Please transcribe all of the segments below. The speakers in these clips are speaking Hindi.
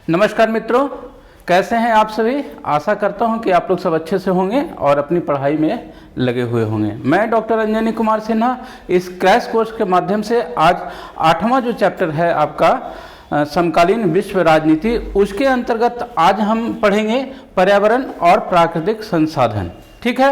नमस्कार मित्रों, कैसे हैं आप सभी। आशा करता हूं कि आप लोग सब अच्छे से होंगे और अपनी पढ़ाई में लगे हुए होंगे। मैं डॉक्टर अंजनी कुमार सिन्हा इस क्रैश कोर्स के माध्यम से आज 8वां जो चैप्टर है आपका समकालीन विश्व राजनीति, उसके अंतर्गत आज हम पढ़ेंगे पर्यावरण और प्राकृतिक संसाधन। ठीक है,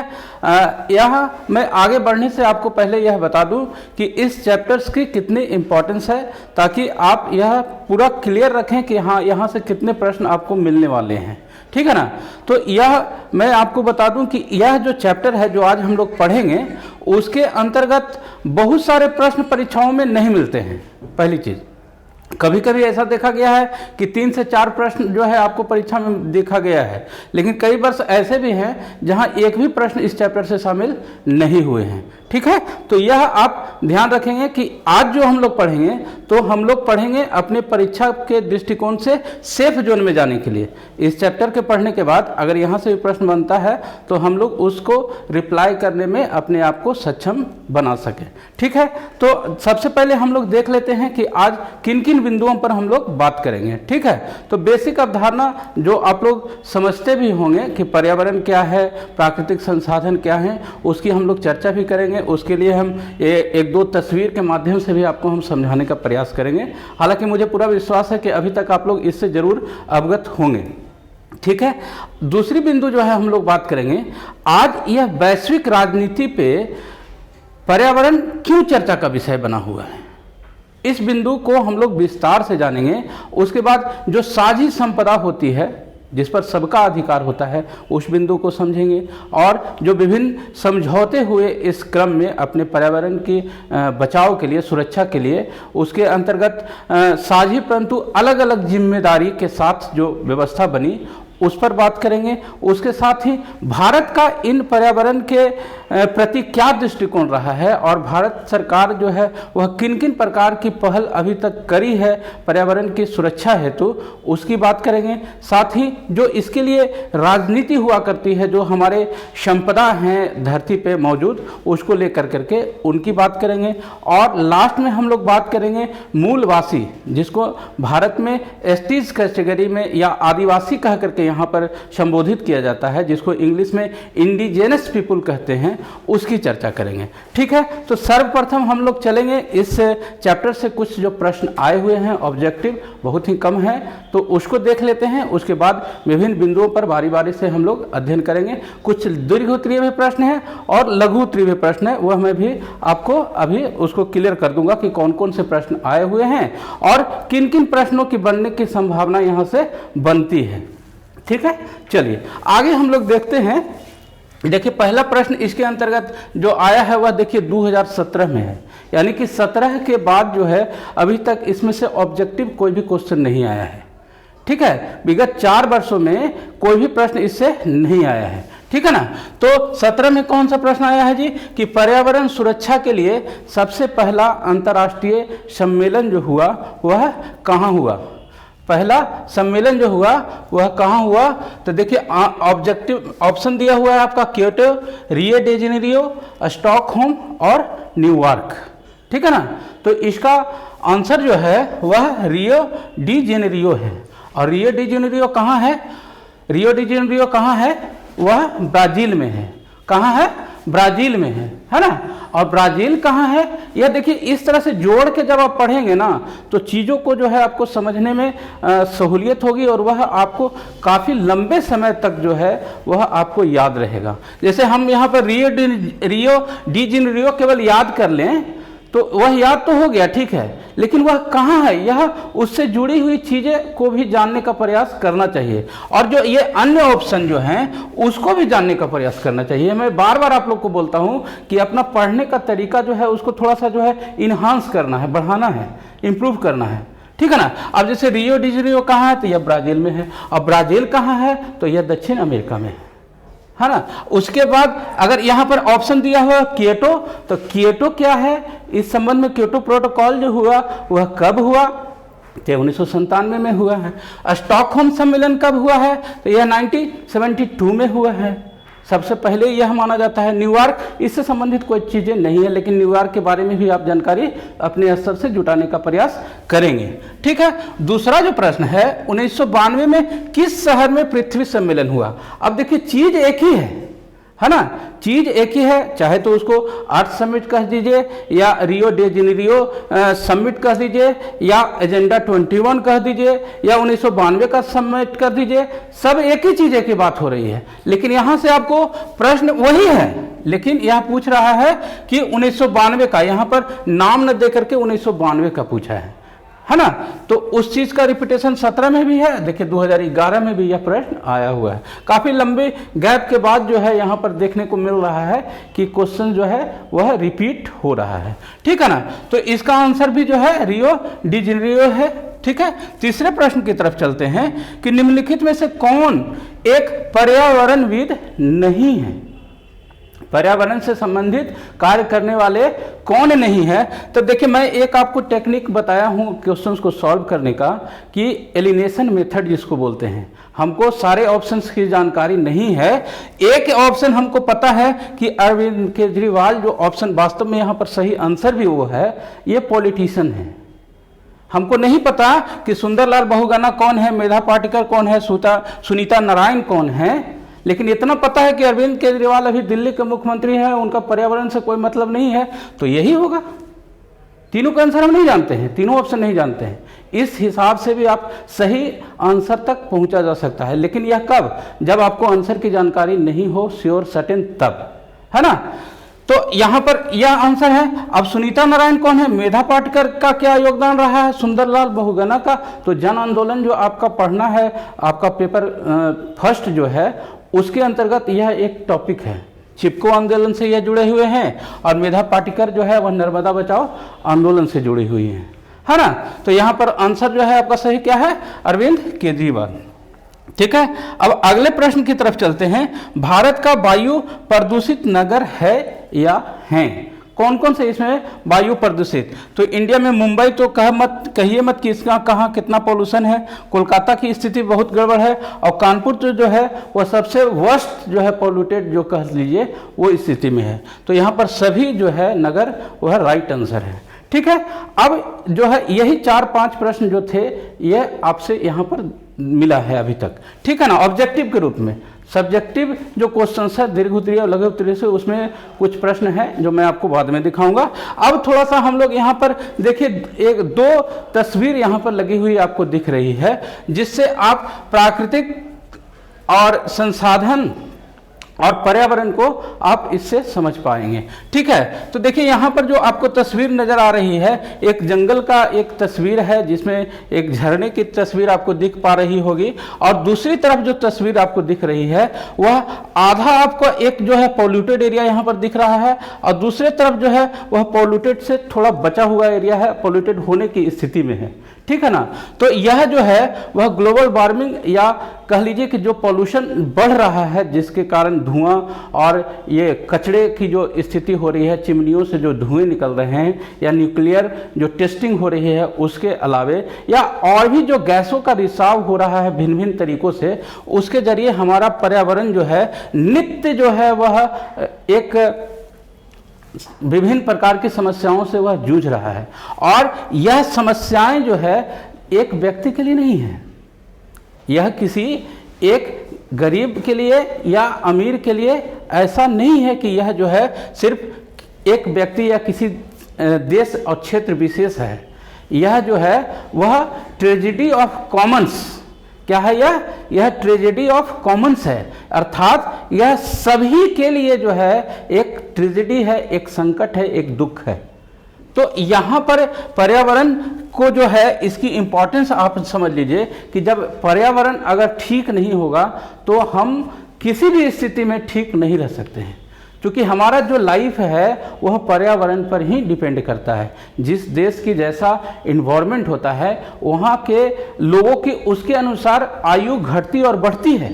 यहाँ मैं आगे बढ़ने से आपको पहले यह बता दूं कि इस चैप्टर्स की कितनी इम्पोर्टेंस है, ताकि आप यह पूरा क्लियर रखें कि हाँ यहाँ से कितने प्रश्न आपको मिलने वाले हैं। ठीक है ना। तो यह मैं आपको बता दूं कि यह जो चैप्टर है जो आज हम लोग पढ़ेंगे, उसके अंतर्गत बहुत सारे प्रश्न परीक्षाओं में नहीं मिलते हैं। पहली चीज़, कभी कभी ऐसा देखा गया है कि 3 से 4 प्रश्न जो है आपको परीक्षा में देखा गया है, लेकिन कई वर्ष ऐसे भी हैं जहां एक भी प्रश्न इस चैप्टर से शामिल नहीं हुए हैं। ठीक है, तो यह आप ध्यान रखेंगे कि आज जो हम लोग पढ़ेंगे तो हम लोग पढ़ेंगे अपने परीक्षा के दृष्टिकोण से सेफ जोन में जाने के लिए। इस चैप्टर के पढ़ने के बाद अगर यहाँ से भी प्रश्न बनता है तो हम लोग उसको रिप्लाई करने में अपने आप को सक्षम बना सके। ठीक है, तो सबसे पहले हम लोग देख लेते हैं कि आज किन किन बिंदुओं पर हम लोग बात करेंगे। ठीक है, तो बेसिक अवधारणा जो आप लोग समझते भी होंगे कि पर्यावरण क्या है, प्राकृतिक संसाधन क्या है, उसकी हम लोग चर्चा भी करेंगे। उसके लिए हम एक दो तस्वीर के माध्यम से भी आपको हम समझाने का प्रयास करेंगे। हालांकि मुझे पूरा विश्वास है कि अभी तक आप लोग इससे जरूर अवगत होंगे। ठीक है, दूसरी बिंदु जो है हम लोग बात करेंगे, आज यह वैश्विक राजनीति पे पर्यावरण क्यों चर्चा का विषय बना हुआ है। इस बिंदु को हम लोग विस्तार से जानेंगे। उसके बाद जो साझी संपदा होती है, जिस पर सबका अधिकार होता है, उस बिंदु को समझेंगे। और जो विभिन्न समझौते हुए इस क्रम में अपने पर्यावरण की बचाव के लिए, सुरक्षा के लिए, उसके अंतर्गत साझी परंतु अलग अलग जिम्मेदारी के साथ जो व्यवस्था बनी, उस पर बात करेंगे। उसके साथ ही भारत का इन पर्यावरण के प्रति क्या दृष्टिकोण रहा है और भारत सरकार जो है वह किन किन प्रकार की पहल अभी तक करी है पर्यावरण की सुरक्षा हेतु, उसकी बात करेंगे। साथ ही जो इसके लिए राजनीति हुआ करती है, जो हमारे संपदा हैं धरती पे मौजूद, उसको लेकर करके उनकी बात करेंगे। और लास्ट में हम लोग बात करेंगे मूलवासी, जिसको भारत में एसटीज कैटेगरी में या आदिवासी कह करके यहाँ पर संबोधित किया जाता है, जिसको इंग्लिश में इंडिजिनस पीपुल कहते हैं, उसकी चर्चा करेंगे। ठीक है, तो सर्वप्रथम हम लोग चलेंगे इस चैप्टर से कुछ जो प्रश्न आए हुए हैं, ऑब्जेक्टिव बहुत ही कम है, तो उसको देख लेते हैं। उसके बाद विभिन्न बिंदुओं पर बारी बारी से हम लोग अध्ययन करेंगे। कुछ दीर्घ उत्तरीय भी प्रश्न है और लघु उत्तरीय प्रश्न है, वह मैं भी आपको अभी उसको क्लियर कर दूंगा कि कौन कौन से प्रश्न आए हुए हैं और किन किन प्रश्नों की बनने की संभावना यहाँ से बनती है। ठीक है, चलिए आगे हम लोग देखते हैं। देखिए पहला प्रश्न इसके अंतर्गत जो आया है वह देखिए 2017 में है, यानी कि 17 के बाद जो है अभी तक इसमें से ऑब्जेक्टिव कोई भी क्वेश्चन नहीं आया है। ठीक है, विगत 4 वर्षों में कोई भी प्रश्न इससे नहीं आया है। ठीक है ना। तो 17 में कौन सा प्रश्न आया है जी, कि पर्यावरण सुरक्षा के लिए सबसे पहला अंतर्राष्ट्रीय सम्मेलन जो हुआ वह कहाँ हुआ। पहला सम्मेलन जो हुआ वह कहाँ हुआ, तो देखिए ऑब्जेक्टिव ऑप्शन दिया हुआ है आपका Kyoto, Rio de Janeiro, Stockholm और न्यूयॉर्क। ठीक है ना। तो इसका आंसर जो है वह रियो डी जेनेरियो है। और रियो डी जेनेरियो कहाँ है, रियो डी जेनेरियो कहाँ है, वह ब्राज़ील में है। कहाँ है, ब्राज़ील में है ना। और ब्राज़ील कहाँ है, यह देखिए इस तरह से जोड़ के जब आप पढ़ेंगे ना तो चीज़ों को जो है आपको समझने में सहूलियत होगी और वह आपको काफ़ी लंबे समय तक जो है वह आपको याद रहेगा। जैसे हम यहाँ पर रियो डी जेनेरियो केवल याद कर लें तो वह याद तो हो गया, ठीक है, लेकिन वह कहाँ है, यह उससे जुड़ी हुई चीज़ें को भी जानने का प्रयास करना चाहिए। और जो ये अन्य ऑप्शन जो हैं उसको भी जानने का प्रयास करना चाहिए। मैं बार बार आप लोग को बोलता हूँ कि अपना पढ़ने का तरीका जो है उसको थोड़ा सा जो है इन्हांस करना है, बढ़ाना है, इम्प्रूव करना है। ठीक है ना। अब जैसे रियो डी जेनेरियो कहाँ है, तो यह ब्राज़ील में है। और ब्राज़ील कहाँ है, तो यह दक्षिण अमेरिका में है ना। उसके बाद अगर यहाँ पर ऑप्शन दिया हुआ क्योटो, तो क्योटो क्या है, इस संबंध में क्योटो प्रोटोकॉल जो हुआ वह कब हुआ, तो 1997 में हुआ है। स्टॉकहोम सम्मेलन कब हुआ है, तो यह 1972 में हुआ है। सबसे पहले यह माना जाता है। न्यूयॉर्क, इससे संबंधित कोई चीज़ें नहीं है, लेकिन न्यूयॉर्क के बारे में भी आप जानकारी अपने स्तर से जुटाने का प्रयास करेंगे। ठीक है। दूसरा जो प्रश्न है, 1992 में किस शहर में पृथ्वी सम्मेलन हुआ? अब देखिए, चीज एक ही है ना, चीज एक ही है, चाहे तो उसको अर्थ समिट कह दीजिए या रियो डे जेनेरियो समिट कह दीजिए या एजेंडा 21 कह दीजिए या 1992 का समिट कर दीजिए, सब एक ही चीज की बात हो रही है। लेकिन यहां से आपको प्रश्न वही है, लेकिन यह पूछ रहा है कि 1992 का, यहां पर नाम न देकर के 1992 का पूछा है ना। तो उस चीज का रिपीटेशन 17 में भी है, देखिए 2011 में भी यह प्रश्न आया हुआ है। काफी लंबे गैप के बाद जो है यहां पर देखने को मिल रहा है कि क्वेश्चन जो है वह रिपीट हो रहा है। ठीक है ना। तो इसका आंसर भी जो है रियो डी जेनेरियो है। ठीक है। तीसरे प्रश्न की तरफ चलते हैं कि निम्नलिखित में से कौन एक पर्यावरणविद नहीं है? पर्यावरण से संबंधित कार्य करने वाले कौन नहीं है? तो देखिए, मैं एक आपको टेक्निक बताया हूं क्वेश्चंस को सॉल्व करने का, कि एलिमिनेशन मेथड जिसको बोलते हैं। हमको सारे ऑप्शंस की जानकारी नहीं है, एक ऑप्शन हमको पता है कि अरविंद केजरीवाल, जो ऑप्शन वास्तव में यहां पर सही आंसर भी वो है, ये पॉलिटिशियन है। हमको नहीं पता कि सुंदरलाल बहुगुणा कौन है, मेधा पाटकर कौन है, सुनीता नारायण कौन है, लेकिन इतना पता है कि अरविंद केजरीवाल अभी दिल्ली के मुख्यमंत्री हैं, उनका पर्यावरण से कोई मतलब नहीं है, तो यही होगा। तीनों का आंसर हम नहीं जानते हैं, तीनों ऑप्शन नहीं जानते हैं। इस हिसाब से भी आप सही आंसर तक पहुंचा जा सकता है, लेकिन यह कब? जब आपको आंसर की जानकारी नहीं हो, श्योर सर्टेन, तब, है ना। तो यहां पर यह आंसर है। अब सुनीता नारायण कौन है, मेधा पाटकर का क्या योगदान रहा है, सुंदरलाल बहुगुणा का? तो जन आंदोलन जो आपका पढ़ना है, आपका पेपर फर्स्ट जो है, उसके अंतर्गत यह एक टॉपिक है। चिपको आंदोलन से यह जुड़े हुए हैं, और मेधा पाटकर जो है वह नर्मदा बचाओ आंदोलन से जुड़ी हुई है ना। तो यहां पर आंसर जो है आपका सही क्या है? अरविंद केजरीवाल। ठीक है। अब अगले प्रश्न की तरफ चलते हैं। भारत का वायु प्रदूषित नगर है या है? कौन कौन से इसमें वायु प्रदूषित? तो इंडिया में मुंबई तो कहिए मत कि इसका कहाँ कितना पोल्यूशन है। कोलकाता की स्थिति बहुत गड़बड़ है, और कानपुर तो जो है वह सबसे वर्स्ट जो है पोल्यूटेड जो कह लीजिए वो स्थिति में है। तो यहाँ पर सभी जो है नगर वह राइट आंसर है। ठीक है। अब जो है यही 4-5 प्रश्न जो थे ये आपसे यहाँ पर मिला है अभी तक। ठीक है ना। ऑब्जेक्टिव के रूप में, सब्जेक्टिव जो क्वेश्चंस है दीर्घ उत्तरीय और लघु उत्तरीय से, उसमें कुछ प्रश्न हैं जो मैं आपको बाद में दिखाऊंगा। अब थोड़ा सा हम लोग यहाँ पर देखिए, 1-2 तस्वीर यहाँ पर लगी हुई आपको दिख रही है, जिससे आप प्राकृतिक और संसाधन और पर्यावरण को आप इससे समझ पाएंगे। ठीक है। तो देखिए यहाँ पर जो आपको तस्वीर नजर आ रही है, एक जंगल का एक तस्वीर है जिसमें एक झरने की तस्वीर आपको दिख पा रही होगी, और दूसरी तरफ जो तस्वीर आपको दिख रही है वह आधा आपको एक जो है पॉल्यूटेड एरिया यहाँ पर दिख रहा है, और दूसरे तरफ जो है वह पॉल्यूटेड से थोड़ा बचा हुआ एरिया है, पॉल्यूटेड होने की स्थिति में है। ठीक है ना। तो यह जो है वह ग्लोबल वार्मिंग, या कह लीजिए कि जो पॉल्यूशन बढ़ रहा है, जिसके कारण धुआं और ये कचरे की जो स्थिति हो रही है, चिमनियों से जो धुएं निकल रहे हैं, या न्यूक्लियर जो टेस्टिंग हो रही है उसके अलावे, या और भी जो गैसों का रिसाव हो रहा है भिन्न भिन्न तरीकों से, उसके जरिए हमारा पर्यावरण जो है नित्य जो है वह एक विभिन्न प्रकार की समस्याओं से वह जूझ रहा है। और यह समस्याएं जो है एक व्यक्ति के लिए नहीं है, यह किसी एक गरीब के लिए या अमीर के लिए ऐसा नहीं है कि यह जो है सिर्फ एक व्यक्ति या किसी देश और क्षेत्र विशेष है। यह जो है वह ट्रेजेडी ऑफ कॉमन्स, क्या है यह ट्रेजेडी ऑफ कॉमन्स है, अर्थात यह सभी के लिए जो है एक ट्रेजेडी है, एक संकट है, एक दुख है। तो यहाँ पर पर्यावरण को जो है इसकी इंपॉर्टेंस आप समझ लीजिए कि जब पर्यावरण अगर ठीक नहीं होगा तो हम किसी भी स्थिति में ठीक नहीं रह सकते हैं, क्योंकि हमारा जो लाइफ है वह पर्यावरण पर ही डिपेंड करता है। जिस देश की जैसा इन्वायरमेंट होता है वहाँ के लोगों की उसके अनुसार आयु घटती और बढ़ती है।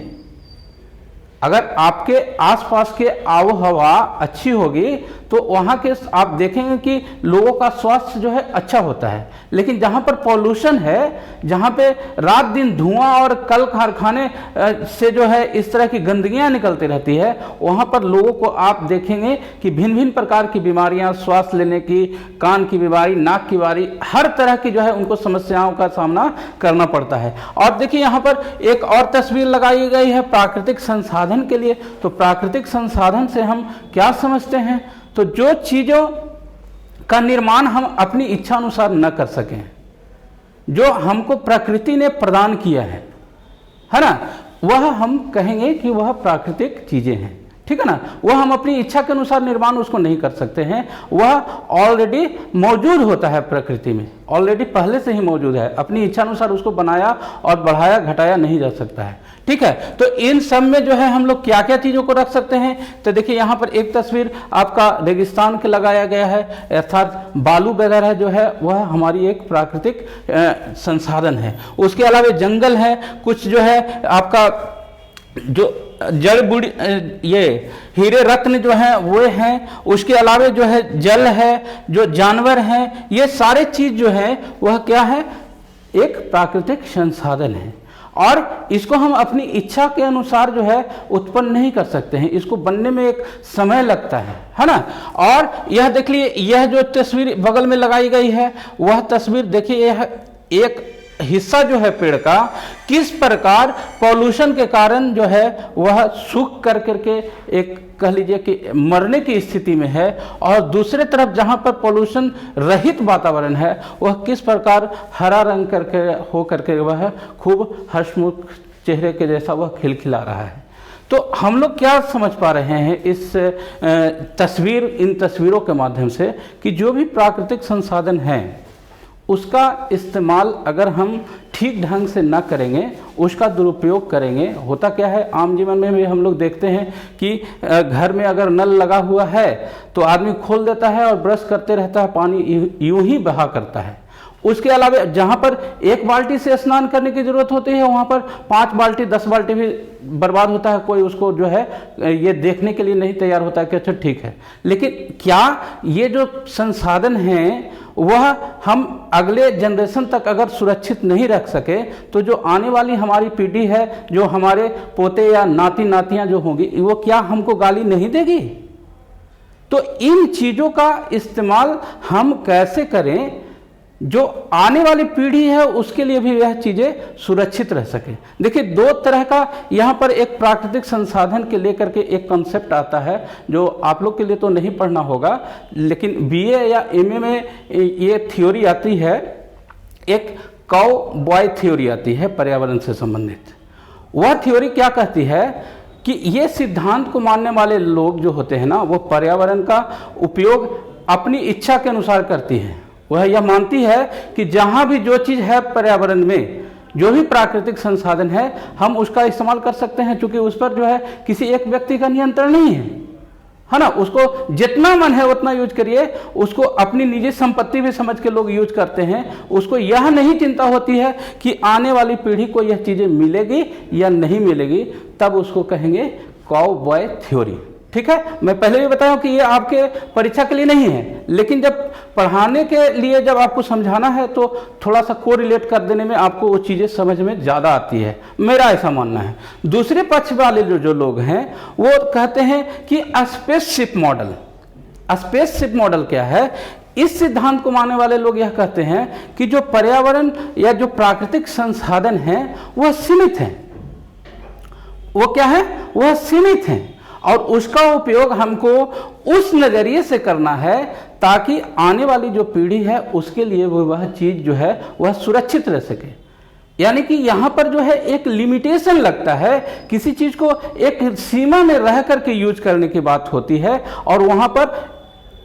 अगर आपके आसपास के आबो हवा अच्छी होगी तो वहाँ के आप देखेंगे कि लोगों का स्वास्थ्य जो है अच्छा होता है। लेकिन जहाँ पर पॉल्यूशन है, जहाँ पे रात दिन धुआं और कल कारखाने से जो है इस तरह की गंदगियाँ निकलती रहती है, वहाँ पर लोगों को आप देखेंगे कि भिन्न भिन्न प्रकार की बीमारियाँ, श्वास लेने की, कान की बीमारी, नाक की बीमारी, हर तरह की जो है उनको समस्याओं का सामना करना पड़ता है। और देखिए यहाँ पर एक और तस्वीर लगाई गई है प्राकृतिक संसाधन के लिए। तो प्राकृतिक संसाधन से हम क्या समझते हैं? तो जो चीज़ों का निर्माण हम अपनी इच्छा अनुसार न कर सकें, जो हमको प्रकृति ने प्रदान किया है ना, वह हम कहेंगे कि वह प्राकृतिक चीज़ें हैं, ठीक है ना। वह हम अपनी इच्छा के अनुसार निर्माण उसको नहीं कर सकते हैं, वह ऑलरेडी मौजूद होता है प्रकृति में, ऑलरेडी पहले से ही मौजूद है, अपनी इच्छा अनुसार उसको बनाया और बढ़ाया घटाया नहीं जा सकता है, ठीक है। तो इन सब में जो है हम लोग क्या क्या चीज़ों को रख सकते हैं? तो देखिए यहाँ पर एक तस्वीर आपका रेगिस्तान के लगाया गया है, अर्थात बालू वगैरह जो है वह हमारी एक प्राकृतिक संसाधन है। उसके अलावा जंगल है, कुछ जो है आपका जो जड़ बूढ़ी ये हीरे रत्न जो है वो हैं, उसके अलावा जो है जल है, जो जानवर हैं, ये सारे चीज जो है वह क्या है? एक प्राकृतिक संसाधन है। और इसको हम अपनी इच्छा के अनुसार जो है उत्पन्न नहीं कर सकते हैं, इसको बनने में एक समय लगता है ना। और यह देखिए, यह जो तस्वीर बगल में लगाई गई है वह तस्वीर देखिए, यह एक हिस्सा जो है पेड़ का किस प्रकार पॉल्यूशन के कारण जो है वह सूख कर करके एक कह लीजिए कि मरने की स्थिति में है, और दूसरे तरफ जहां पर पॉल्यूशन रहित वातावरण है वह किस प्रकार हरा रंग करके हो करके वह खूब हर्षमुख चेहरे के जैसा वह खिलखिला रहा है। तो हम लोग क्या समझ पा रहे हैं इस इन तस्वीरों के माध्यम से कि जो भी प्राकृतिक संसाधन हैं उसका इस्तेमाल अगर हम ठीक ढंग से ना करेंगे, उसका दुरुपयोग करेंगे, होता क्या है आम जीवन में भी हम लोग देखते हैं कि घर में अगर नल लगा हुआ है तो आदमी खोल देता है और ब्रश करते रहता है, पानी यूं ही बहा करता है। उसके अलावा जहाँ पर एक बाल्टी से स्नान करने की जरूरत होती है वहाँ पर 5 बाल्टी 10 बाल्टी भी बर्बाद होता है। कोई उसको जो है ये देखने के लिए नहीं तैयार होता है कि अच्छा ठीक है। लेकिन क्या ये जो संसाधन हैं वह हम अगले जनरेशन तक अगर सुरक्षित नहीं रख सके तो जो आने वाली हमारी पीढ़ी है, जो हमारे पोते या नाती नातियाँ जो होंगी, वो क्या हमको गाली नहीं देगी? तो इन चीज़ों का इस्तेमाल हम कैसे करें जो आने वाली पीढ़ी है उसके लिए भी यह चीज़ें सुरक्षित रह सके। देखिए 2 तरह का यहाँ पर एक प्राकृतिक संसाधन के लेकर के एक कॉन्सेप्ट आता है जो आप लोग के लिए तो नहीं पढ़ना होगा, लेकिन बीए या एमए में ये थ्योरी आती है, एक काउ बॉय थ्योरी आती है पर्यावरण से संबंधित। वह थ्योरी क्या कहती है कि ये सिद्धांत को मानने वाले लोग जो होते हैं ना, वो पर्यावरण का उपयोग अपनी इच्छा के अनुसार करती हैं। वह यह मानती है कि जहाँ भी जो चीज़ है पर्यावरण में, जो भी प्राकृतिक संसाधन है, हम उसका इस्तेमाल कर सकते हैं, क्योंकि उस पर जो है किसी एक व्यक्ति का नियंत्रण नहीं है ना। उसको जितना मन है उतना यूज करिए, उसको अपनी निजी संपत्ति भी समझ के लोग यूज करते हैं। उसको यह नहीं चिंता होती है कि आने वाली पीढ़ी को यह चीज़ें मिलेगी या नहीं मिलेगी, तब उसको कहेंगे काउ बॉय थ्योरी। ठीक है, मैं पहले भी बताया कि ये आपके परीक्षा के लिए नहीं है, लेकिन जब पढ़ाने के लिए जब आपको समझाना है तो थोड़ा सा कोरिलेट कर देने में आपको वो चीज़ें समझ में ज़्यादा आती है, मेरा ऐसा मानना है। दूसरे पक्ष वाले जो लोग हैं वो कहते हैं कि स्पेसशिप मॉडल। स्पेसशिप मॉडल क्या है? इस सिद्धांत को मानने वाले लोग यह कहते हैं कि जो पर्यावरण या जो प्राकृतिक संसाधन हैं वह सीमित हैं। वो क्या है? वह सीमित हैं, और उसका उपयोग हमको उस नज़रिए से करना है ताकि आने वाली जो पीढ़ी है उसके लिए वह चीज़ जो है वह सुरक्षित रह सके। यानी कि यहाँ पर जो है एक लिमिटेशन लगता है, किसी चीज़ को एक सीमा में रह करके यूज करने की बात होती है और वहाँ पर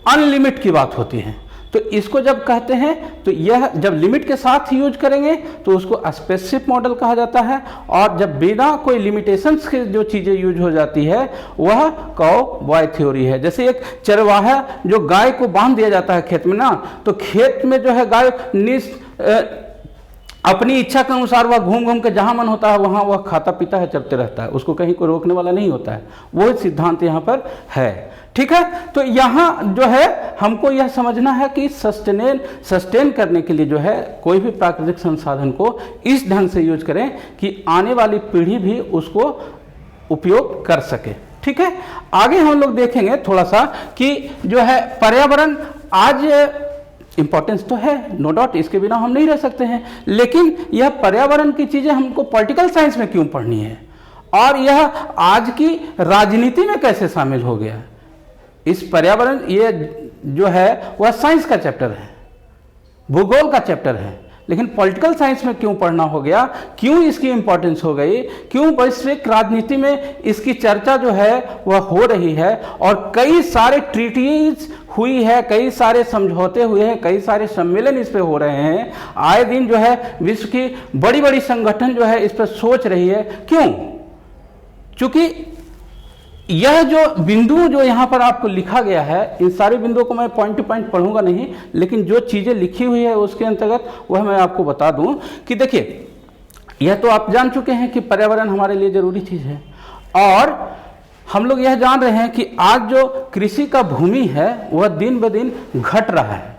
अनलिमिट की बात होती है। तो इसको जब कहते हैं तो यह जब लिमिट के साथ यूज करेंगे तो उसको स्पेसशिप मॉडल कहा जाता है, और जब बिना कोई लिमिटेशंस के जो चीज़ें यूज हो जाती है वह काउ बॉय थ्योरी है। जैसे एक चरवाहा जो गाय को बांध दिया जाता है खेत में ना, तो खेत में जो है गाय अपनी इच्छा के अनुसार वह घूम घूम के जहां मन होता है वहां वह खाता पीता है, चलते रहता है, उसको कहीं कोई रोकने वाला नहीं होता है। वो सिद्धांत यहाँ पर है। ठीक है, तो यहाँ जो है हमको यह समझना है कि सस्टेन करने के लिए जो है कोई भी प्राकृतिक संसाधन को इस ढंग से यूज करें कि आने वाली पीढ़ी भी उसको उपयोग कर सके। ठीक है, आगे हम लोग देखेंगे थोड़ा सा कि जो है पर्यावरण आज इंपॉर्टेंस तो है, नो डाउट, इसके बिना हम नहीं रह सकते हैं, लेकिन यह पर्यावरण की चीजें हमको पॉलिटिकल साइंस में क्यों पढ़नी है और यह आज की राजनीति में कैसे शामिल हो गया। इस पर्यावरण ये जो है वह साइंस का चैप्टर है, भूगोल का चैप्टर है, लेकिन पॉलिटिकल साइंस में क्यों पढ़ना हो गया, क्यों इसकी इंपॉर्टेंस हो गई, क्यों वैश्विक राजनीति में इसकी चर्चा जो है वह हो रही है और कई सारे ट्रीटीज हुई है, कई सारे समझौते हुए हैं, कई सारे सम्मेलन इस पे हो रहे हैं। आए दिन जो है विश्व की बड़ी बड़ी संगठन जो है इस पर सोच रही है। क्यों? क्योंकि यह जो बिंदु जो यहाँ पर आपको लिखा गया है, इन सारे बिंदुओं को मैं पॉइंट टू पॉइंट पढ़ूंगा नहीं, लेकिन जो चीजें लिखी हुई है उसके अंतर्गत वह मैं आपको बता दूं कि देखिए, यह तो आप जान चुके हैं कि पर्यावरण हमारे लिए जरूरी चीज है और हम लोग यह जान रहे हैं कि आज जो कृषि का भूमि है वह दिन ब दिन घट रहा है।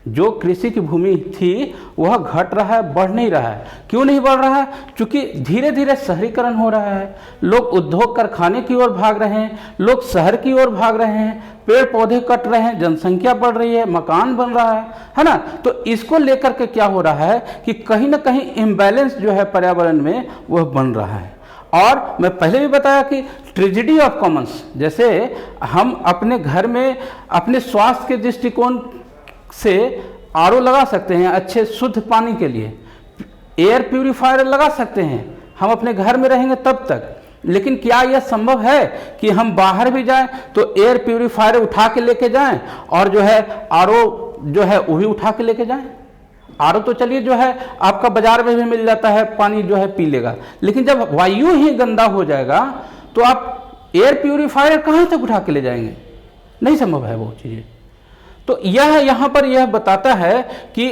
जो कृषि की भूमि थी वह घट रहा है, बढ़ नहीं रहा है। क्यों नहीं बढ़ रहा है? क्योंकि धीरे धीरे शहरीकरण हो रहा है, लोग उद्योग कारखाने की ओर भाग रहे हैं, लोग शहर की ओर भाग रहे हैं, पेड़ पौधे कट रहे हैं, जनसंख्या बढ़ रही है, मकान बन रहा है ना। तो इसको लेकर के क्या हो रहा है कि कहीं ना कहीं इम्बैलेंस जो है पर्यावरण में वह बन रहा है। और मैं पहले भी बताया कि ट्रेजेडी ऑफ कॉमन्स, जैसे हम अपने घर में अपने स्वास्थ्य के दृष्टिकोण से आरओ लगा सकते हैं अच्छे शुद्ध पानी के लिए, एयर प्यूरिफायर लगा सकते हैं, हम अपने घर में रहेंगे तब तक, लेकिन क्या यह संभव है कि हम बाहर भी जाएं तो एयर प्यूरिफायर उठा के लेके जाएं और जो है आरओ जो है वो भी उठा के लेके जाएं? आरओ तो चलिए जो है आपका बाजार में भी मिल जाता है, पानी जो है पी लेगा, लेकिन जब वायु ही गंदा हो जाएगा तो आप एयर प्यूरिफायर कहां तक उठा के ले जाएंगे? नहीं संभव है वो चीजें। तो यह यहां पर यह बताता है कि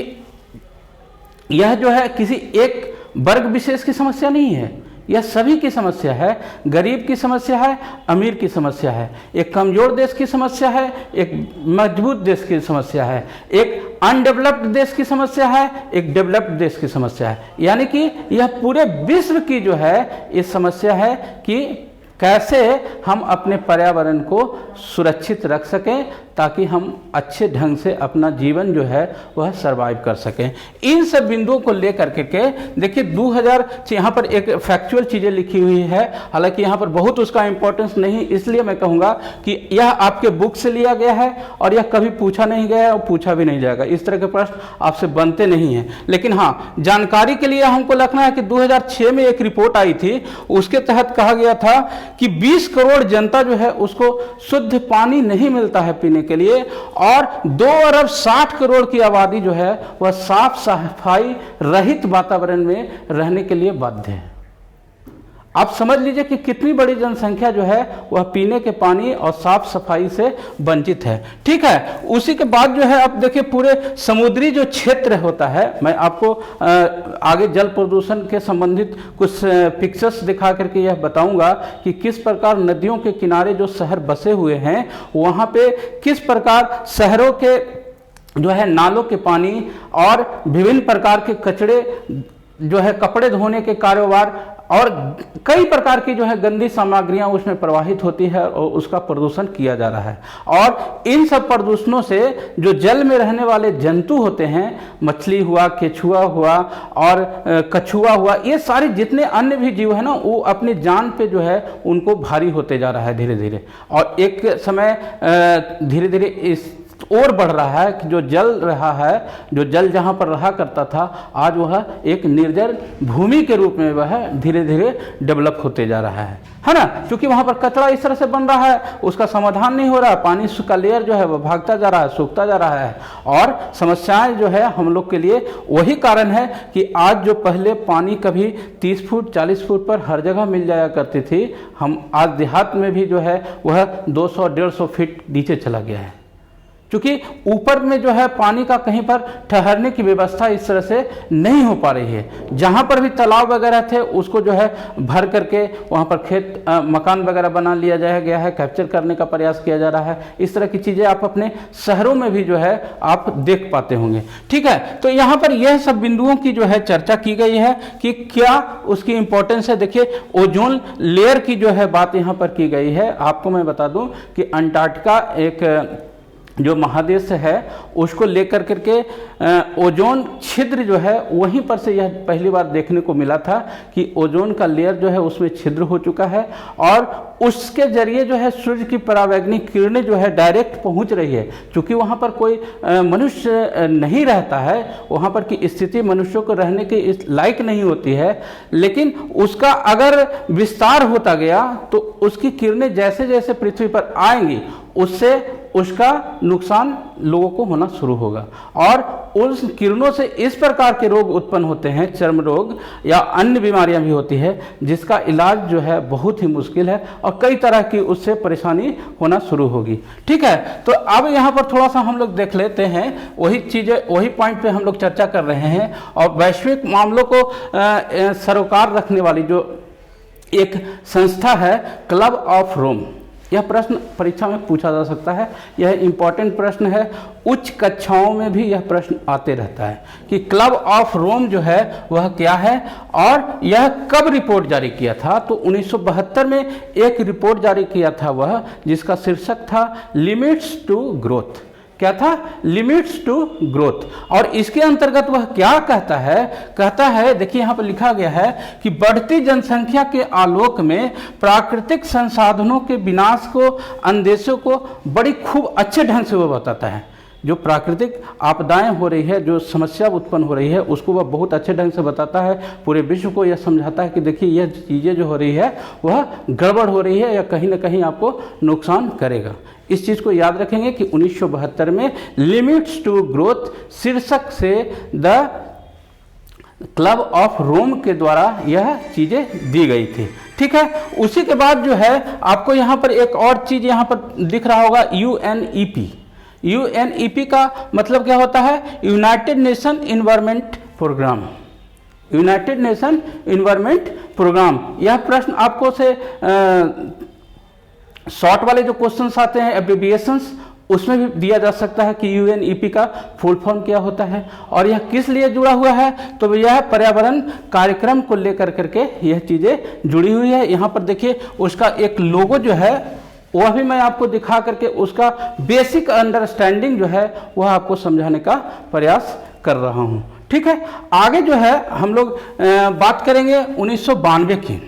यह जो है किसी एक वर्ग विशेष की समस्या नहीं है, यह सभी की समस्या है। गरीब की समस्या है, अमीर की समस्या है, एक कमजोर देश की समस्या है, एक मजबूत देश की समस्या है, एक अनडेवलप्ड देश की समस्या है, एक डेवलप्ड देश की समस्या है। यानी कि यह पूरे विश्व की जो है ये समस्या है कि कैसे हम अपने पर्यावरण को सुरक्षित रख सकें ताकि हम अच्छे ढंग से अपना जीवन जो है वह सरवाइव कर सकें। इन सब बिंदुओं को लेकर के देखिए 2000 यहाँ पर एक फैक्चुअल चीज़ें लिखी हुई है, हालांकि यहाँ पर बहुत उसका इंपॉर्टेंस नहीं, इसलिए मैं कहूँगा कि यह आपके बुक से लिया गया है और यह कभी पूछा नहीं गया है और पूछा भी नहीं जाएगा। इस तरह के प्रश्न आपसे बनते नहीं हैं, लेकिन हाँ जानकारी के लिए हमको रखना है कि 2006 में एक रिपोर्ट आई थी, उसके तहत कहा गया था कि 20 करोड़ जनता जो है उसको शुद्ध पानी नहीं मिलता है पीने के लिए और 2 अरब 60 करोड़ की आबादी जो है वह साफ सफाई रहित वातावरण में रहने के लिए बाध्य है। आप समझ लीजिए कि कितनी बड़ी जनसंख्या जो है वह पीने के पानी और साफ सफाई से वंचित है। ठीक है, उसी के बाद जो है आप देखिए पूरे समुद्री जो क्षेत्र होता है, मैं आपको आगे जल प्रदूषण के संबंधित कुछ पिक्चर्स दिखा करके यह बताऊंगा कि किस प्रकार नदियों के किनारे जो शहर बसे हुए हैं वहाँ पे किस प्रकार शहरों के जो है नालों के पानी और विभिन्न प्रकार के कचरे जो है कपड़े धोने के कारोबार और कई प्रकार की जो है गंदी सामग्रियां उसमें प्रवाहित होती है और उसका प्रदूषण किया जा रहा है। और इन सब प्रदूषणों से जो जल में रहने वाले जंतु होते हैं, मछली हुआ, केचुआ हुआ और कछुआ हुआ, ये सारे जितने अन्य भी जीव है ना वो अपनी जान पे जो है उनको भारी होते जा रहा है धीरे धीरे। और एक समय धीरे धीरे इस और बढ़ रहा है कि जो जल रहा है, जो जल जहाँ पर रहा करता था आज वह एक निर्जल भूमि के रूप में वह धीरे धीरे डेवलप होते जा रहा है ना। क्योंकि वहाँ पर कचरा इस तरह से बन रहा है, उसका समाधान नहीं हो रहा, पानी का लेयर जो है वह भागता जा रहा है, सूखता जा रहा है और समस्याएं जो है हम लोग के लिए वही कारण है कि आज जो पहले पानी कभी 30 फुट 40 फुट पर हर जगह मिल जाया करती थी, हम आज देहात में भी जो है वह 200-150 फीट नीचे चला गया है। क्योंकि ऊपर में जो है पानी का कहीं पर ठहरने की व्यवस्था इस तरह से नहीं हो पा रही है। जहाँ पर भी तालाब वगैरह थे उसको जो है भर करके वहाँ पर खेत मकान वगैरह बना लिया गया है, कैप्चर करने का प्रयास किया जा रहा है। इस तरह की चीज़ें आप अपने शहरों में भी जो है आप देख पाते होंगे। ठीक है, तो यहाँ पर यह सब बिंदुओं की जो है चर्चा की गई है कि क्या उसकी इंपॉर्टेंस है। देखिए ओजोन लेयर की जो है बात यहाँ पर की गई है। आपको मैं बता दूं कि अंटार्कटिका एक जो महादेश है उसको लेकर करके ओजोन छिद्र जो है वहीं पर से यह पहली बार देखने को मिला था कि ओजोन का लेयर जो है उसमें छिद्र हो चुका है और उसके जरिए जो है सूर्य की परावैंगनिक किरणें जो है डायरेक्ट पहुंच रही है। क्योंकि वहां पर कोई मनुष्य नहीं रहता है, वहां पर की स्थिति मनुष्यों को रहने के इस लायक नहीं होती है, लेकिन उसका अगर विस्तार होता गया तो उसकी किरणें जैसे जैसे पृथ्वी पर आएंगी उससे उसका नुकसान लोगों को होना शुरू होगा और उस किरणों से इस प्रकार के रोग उत्पन्न होते हैं, चर्म रोग या अन्य बीमारियां भी होती है जिसका इलाज जो है बहुत ही मुश्किल है और कई तरह की उससे परेशानी होना शुरू होगी। ठीक है, तो अब यहाँ पर थोड़ा सा हम लोग देख लेते हैं, वही चीज़ें वही पॉइंट पे हम लोग चर्चा कर रहे हैं। और वैश्विक मामलों को सरोकार रखने वाली जो एक संस्था है क्लब ऑफ रोम, यह प्रश्न परीक्षा में पूछा जा सकता है, यह इंपॉर्टेंट प्रश्न है। उच्च कक्षाओं में भी यह प्रश्न आते रहता है कि क्लब ऑफ रोम जो है वह क्या है और यह कब रिपोर्ट जारी किया था। तो 1972 में एक रिपोर्ट जारी किया था वह, जिसका शीर्षक था लिमिट्स टू ग्रोथ। क्या था? Limits to growth. और इसके अंतर्गत वह क्या कहता है देखिए यहाँ पर लिखा गया है कि बढ़ती जनसंख्या के आलोक में प्राकृतिक संसाधनों के विनाश को, अंदेशों को बड़ी खूब अच्छे ढंग से वह बताता है। जो प्राकृतिक आपदाएं हो रही है, जो समस्या उत्पन्न हो रही है, उसको वह बहुत अच्छे ढंग से बताता है। पूरे विश्व को यह समझाता है कि देखिए यह चीज़ें जो हो रही है वह गड़बड़ हो रही है या कहीं ना कहीं आपको नुकसान करेगा। इस चीज़ को याद रखेंगे कि 1972 में लिमिट्स टू ग्रोथ शीर्षक से द क्लब ऑफ रोम के द्वारा यह चीज़ें दी गई थी। ठीक है, उसी के बाद जो है आपको यहाँ पर एक और चीज़ यहाँ पर दिख रहा होगा, UNEP। UNEP का मतलब क्या होता है? United Nation Environment Programme. United Nation Environment Programme. यह प्रश्न आपको से शॉर्ट वाले जो क्वेश्चंस आते हैं एब्रिविएशंस, उसमें भी दिया जा सकता है कि UNEP का फुल फॉर्म क्या होता है और यह किस लिए जुड़ा हुआ है। तो यह पर्यावरण कार्यक्रम को लेकर करके यह चीज़ें जुड़ी हुई है। यहाँ पर देखिए उसका एक लोगो जो है वह भी मैं आपको दिखा करके उसका बेसिक अंडरस्टैंडिंग जो है वह आपको समझाने का प्रयास कर रहा हूँ। ठीक है, आगे जो है हम लोग बात करेंगे 1992 की।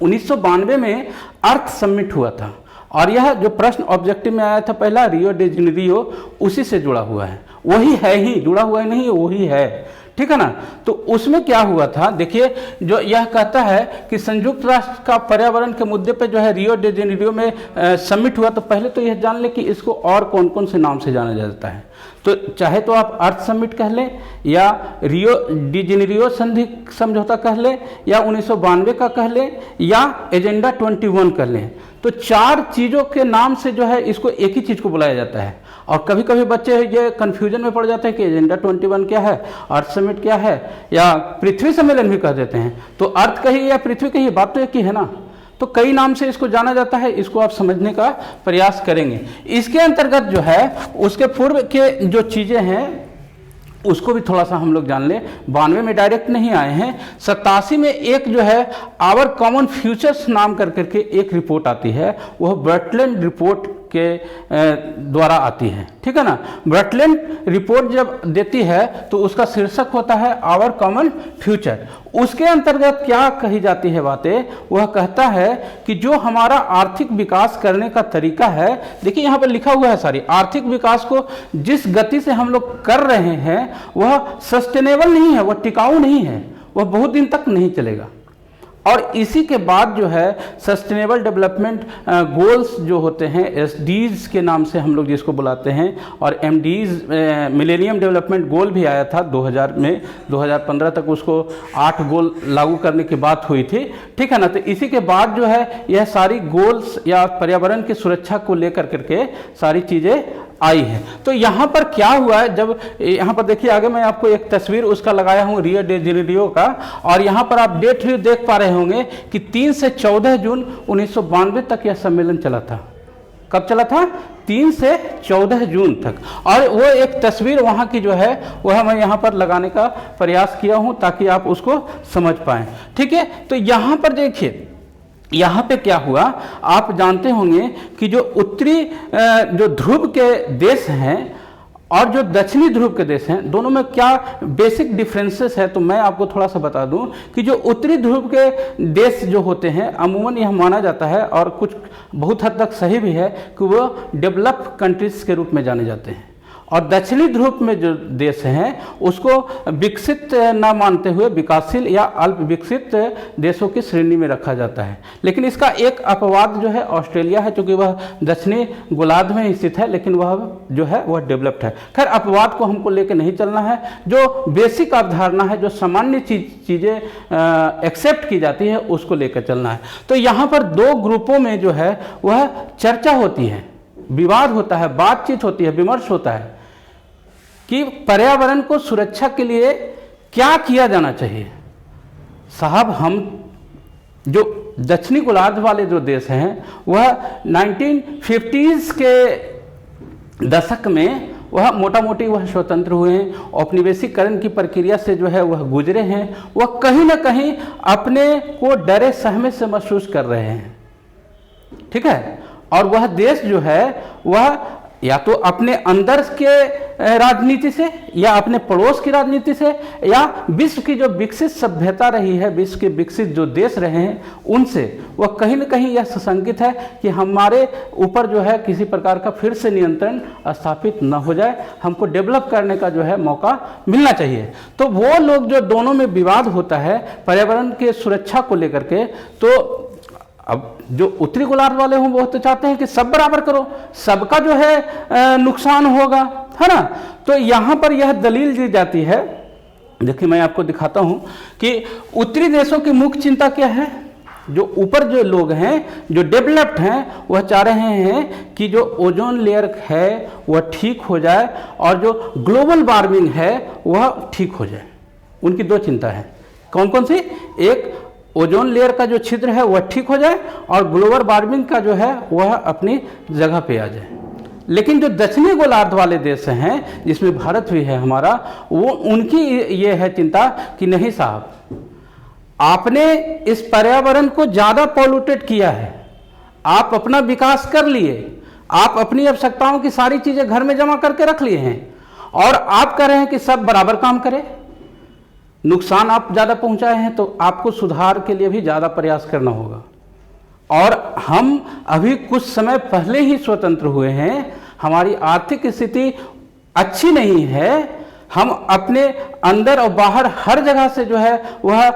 1992 में अर्थ समिट हुआ था और यह जो प्रश्न ऑब्जेक्टिव में आया था पहला, रियो डी जेनेरियो, उसी से जुड़ा हुआ है। वही है ही, जुड़ा हुआ ही नहीं, वही है। ठीक है ना। तो उसमें क्या हुआ था, देखिए जो यह कहता है कि संयुक्त राष्ट्र का पर्यावरण के मुद्दे पे जो है रियो डी जेनेरियो में समिट हुआ। तो पहले तो यह जान ले कि इसको और कौन कौन से नाम से जाना जाता है। तो चाहे तो आप अर्थ समिट कह लें या रियो डी जेनेरियो संधि समझौता कह लें या 1992 का कह लें या एजेंडा 21 कह लें। तो चार चीज़ों के नाम से जो है इसको एक ही चीज़ को बुलाया जाता है। और कभी कभी बच्चे ये कन्फ्यूजन में पड़ जाते हैं कि एजेंडा 21 क्या है, अर्थ समिट क्या है, या पृथ्वी सम्मेलन भी कह देते हैं। तो अर्थ कहिए या पृथ्वी कहिए, बात तो एक ही है ना। तो कई नाम से इसको जाना जाता है, इसको आप समझने का प्रयास करेंगे। इसके अंतर्गत जो है उसके पूर्व के जो चीज़ें हैं उसको भी थोड़ा सा हम लोग जान लें। 92 में डायरेक्ट नहीं आए हैं, 87 में एक जो है आवर कॉमन फ्यूचर्स नाम करके एक रिपोर्ट आती है, वह ब्रटलैंड रिपोर्ट के द्वारा आती है। ठीक है ना। ब्रटलैंड रिपोर्ट जब देती है तो उसका शीर्षक होता है आवर कॉमन फ्यूचर। उसके अंतर्गत क्या कही जाती है बातें, वह कहता है कि जो हमारा आर्थिक विकास करने का तरीका है, देखिए यहाँ पर लिखा हुआ है सारी, आर्थिक विकास को जिस गति से हम लोग कर रहे हैं वह सस्टेनेबल नहीं है, वह टिकाऊ नहीं है, वह बहुत दिन तक नहीं चलेगा। और इसी के बाद जो है सस्टेनेबल डेवलपमेंट गोल्स जो होते हैं, SDGs के नाम से हम लोग जिसको बुलाते हैं, और MDGs मिलेनियम डेवलपमेंट गोल भी आया था 2000 में, 2015 तक उसको 8 गोल लागू करने की बात हुई थी। ठीक है ना। तो इसी के बाद जो है यह सारी गोल्स या पर्यावरण की सुरक्षा को लेकर करके सारी चीज़ें आई है। तो यहाँ पर क्या हुआ है, जब यहाँ पर देखिए आगे मैं आपको एक तस्वीर उसका लगाया हूँ रियो डे जेनेरियो का, और यहाँ पर आप डेट भी देख पा रहे होंगे कि 3 से 14 जून 1992 तक यह सम्मेलन चला था। कब चला था? 3 से 14 जून तक। और वो एक तस्वीर वहाँ की जो है वह मैं यहाँ पर लगाने का प्रयास किया हूँ ताकि आप उसको समझ पाएँ। ठीक है, तो यहाँ पर देखिए यहाँ पे क्या हुआ, आप जानते होंगे कि जो उत्तरी जो ध्रुव के देश हैं और जो दक्षिणी ध्रुव के देश हैं, दोनों में क्या बेसिक डिफरेंसेस है, तो मैं आपको थोड़ा सा बता दूं कि जो उत्तरी ध्रुव के देश जो होते हैं, अमूमन यह माना जाता है और कुछ बहुत हद तक सही भी है कि वो डेवलप कंट्रीज के रूप में जाने जाते हैं, और दक्षिणी ध्रुव में जो देश हैं उसको विकसित ना मानते हुए विकासशील या अल्प विकसित देशों की श्रेणी में रखा जाता है। लेकिन इसका एक अपवाद जो है ऑस्ट्रेलिया है, क्योंकि वह दक्षिणी गोलार्ध में स्थित है, लेकिन वह जो है वह डेवलप्ड है। खैर, अपवाद को हमको लेकर नहीं चलना है, जो बेसिक अवधारणा है, जो सामान्य चीज़ें एक्सेप्ट की जाती है उसको लेकर चलना है। तो यहाँ पर 2 ग्रुपों में जो है वह चर्चा होती है, विवाद होता है, बातचीत होती है, विमर्श होता है कि पर्यावरण को सुरक्षा के लिए क्या किया जाना चाहिए। साहब, हम जो दक्षिणी गोलार्ध वाले जो देश हैं वह 1950s के दशक में वह मोटा मोटी वह स्वतंत्र हुए हैं, औपनिवेशिकरण की प्रक्रिया से जो है वह गुजरे हैं, वह कहीं ना कहीं अपने को डरे सहमे से महसूस कर रहे हैं। ठीक है, और वह देश जो है वह या तो अपने अंदर के राजनीति से या अपने पड़ोस की राजनीति से या विश्व की जो विकसित सभ्यता रही है, विश्व के विकसित जो देश रहे हैं उनसे वह कहीं ना कहीं यह सुसंगत है कि हमारे ऊपर जो है किसी प्रकार का फिर से नियंत्रण स्थापित न हो जाए, हमको डेवलप करने का जो है मौका मिलना चाहिए। तो वो लोग जो दोनों में विवाद होता है पर्यावरण के सुरक्षा को लेकर के, तो अब जो उत्तरी गोलार्ध वाले हों वो तो चाहते हैं कि सब बराबर करो, सबका जो है नुकसान होगा, है ना। तो यहाँ पर यह दलील दी जाती है, देखिए मैं आपको दिखाता हूँ कि उत्तरी देशों की मुख्य चिंता क्या है। जो ऊपर जो लोग हैं, जो डेवलप्ड हैं, वह चाह रहे हैं कि जो ओजोन लेयर है वह ठीक हो जाए और जो ग्लोबल वार्मिंग है वह ठीक हो जाए। उनकी 2 चिंता है। कौन कौन सी? एक, ओजोन लेयर का जो छिद्र है वह ठीक हो जाए और ग्लोबल वार्मिंग का जो है वह अपनी जगह पे आ जाए। लेकिन जो दक्षिणी गोलार्ध वाले देश हैं, जिसमें भारत भी है हमारा, वो उनकी ये है चिंता कि नहीं साहब, आपने इस पर्यावरण को ज़्यादा पॉल्यूटेड किया है, आप अपना विकास कर लिए, आप अपनी आवश्यकताओं की सारी चीज़ें घर में जमा करके रख लिए हैं और आप कह रहे हैं कि सब बराबर काम करें। नुकसान आप ज़्यादा पहुंचाए हैं तो आपको सुधार के लिए भी ज़्यादा प्रयास करना होगा। और हम अभी कुछ समय पहले ही स्वतंत्र हुए हैं, हमारी आर्थिक स्थिति अच्छी नहीं है, हम अपने अंदर और बाहर हर जगह से जो है वह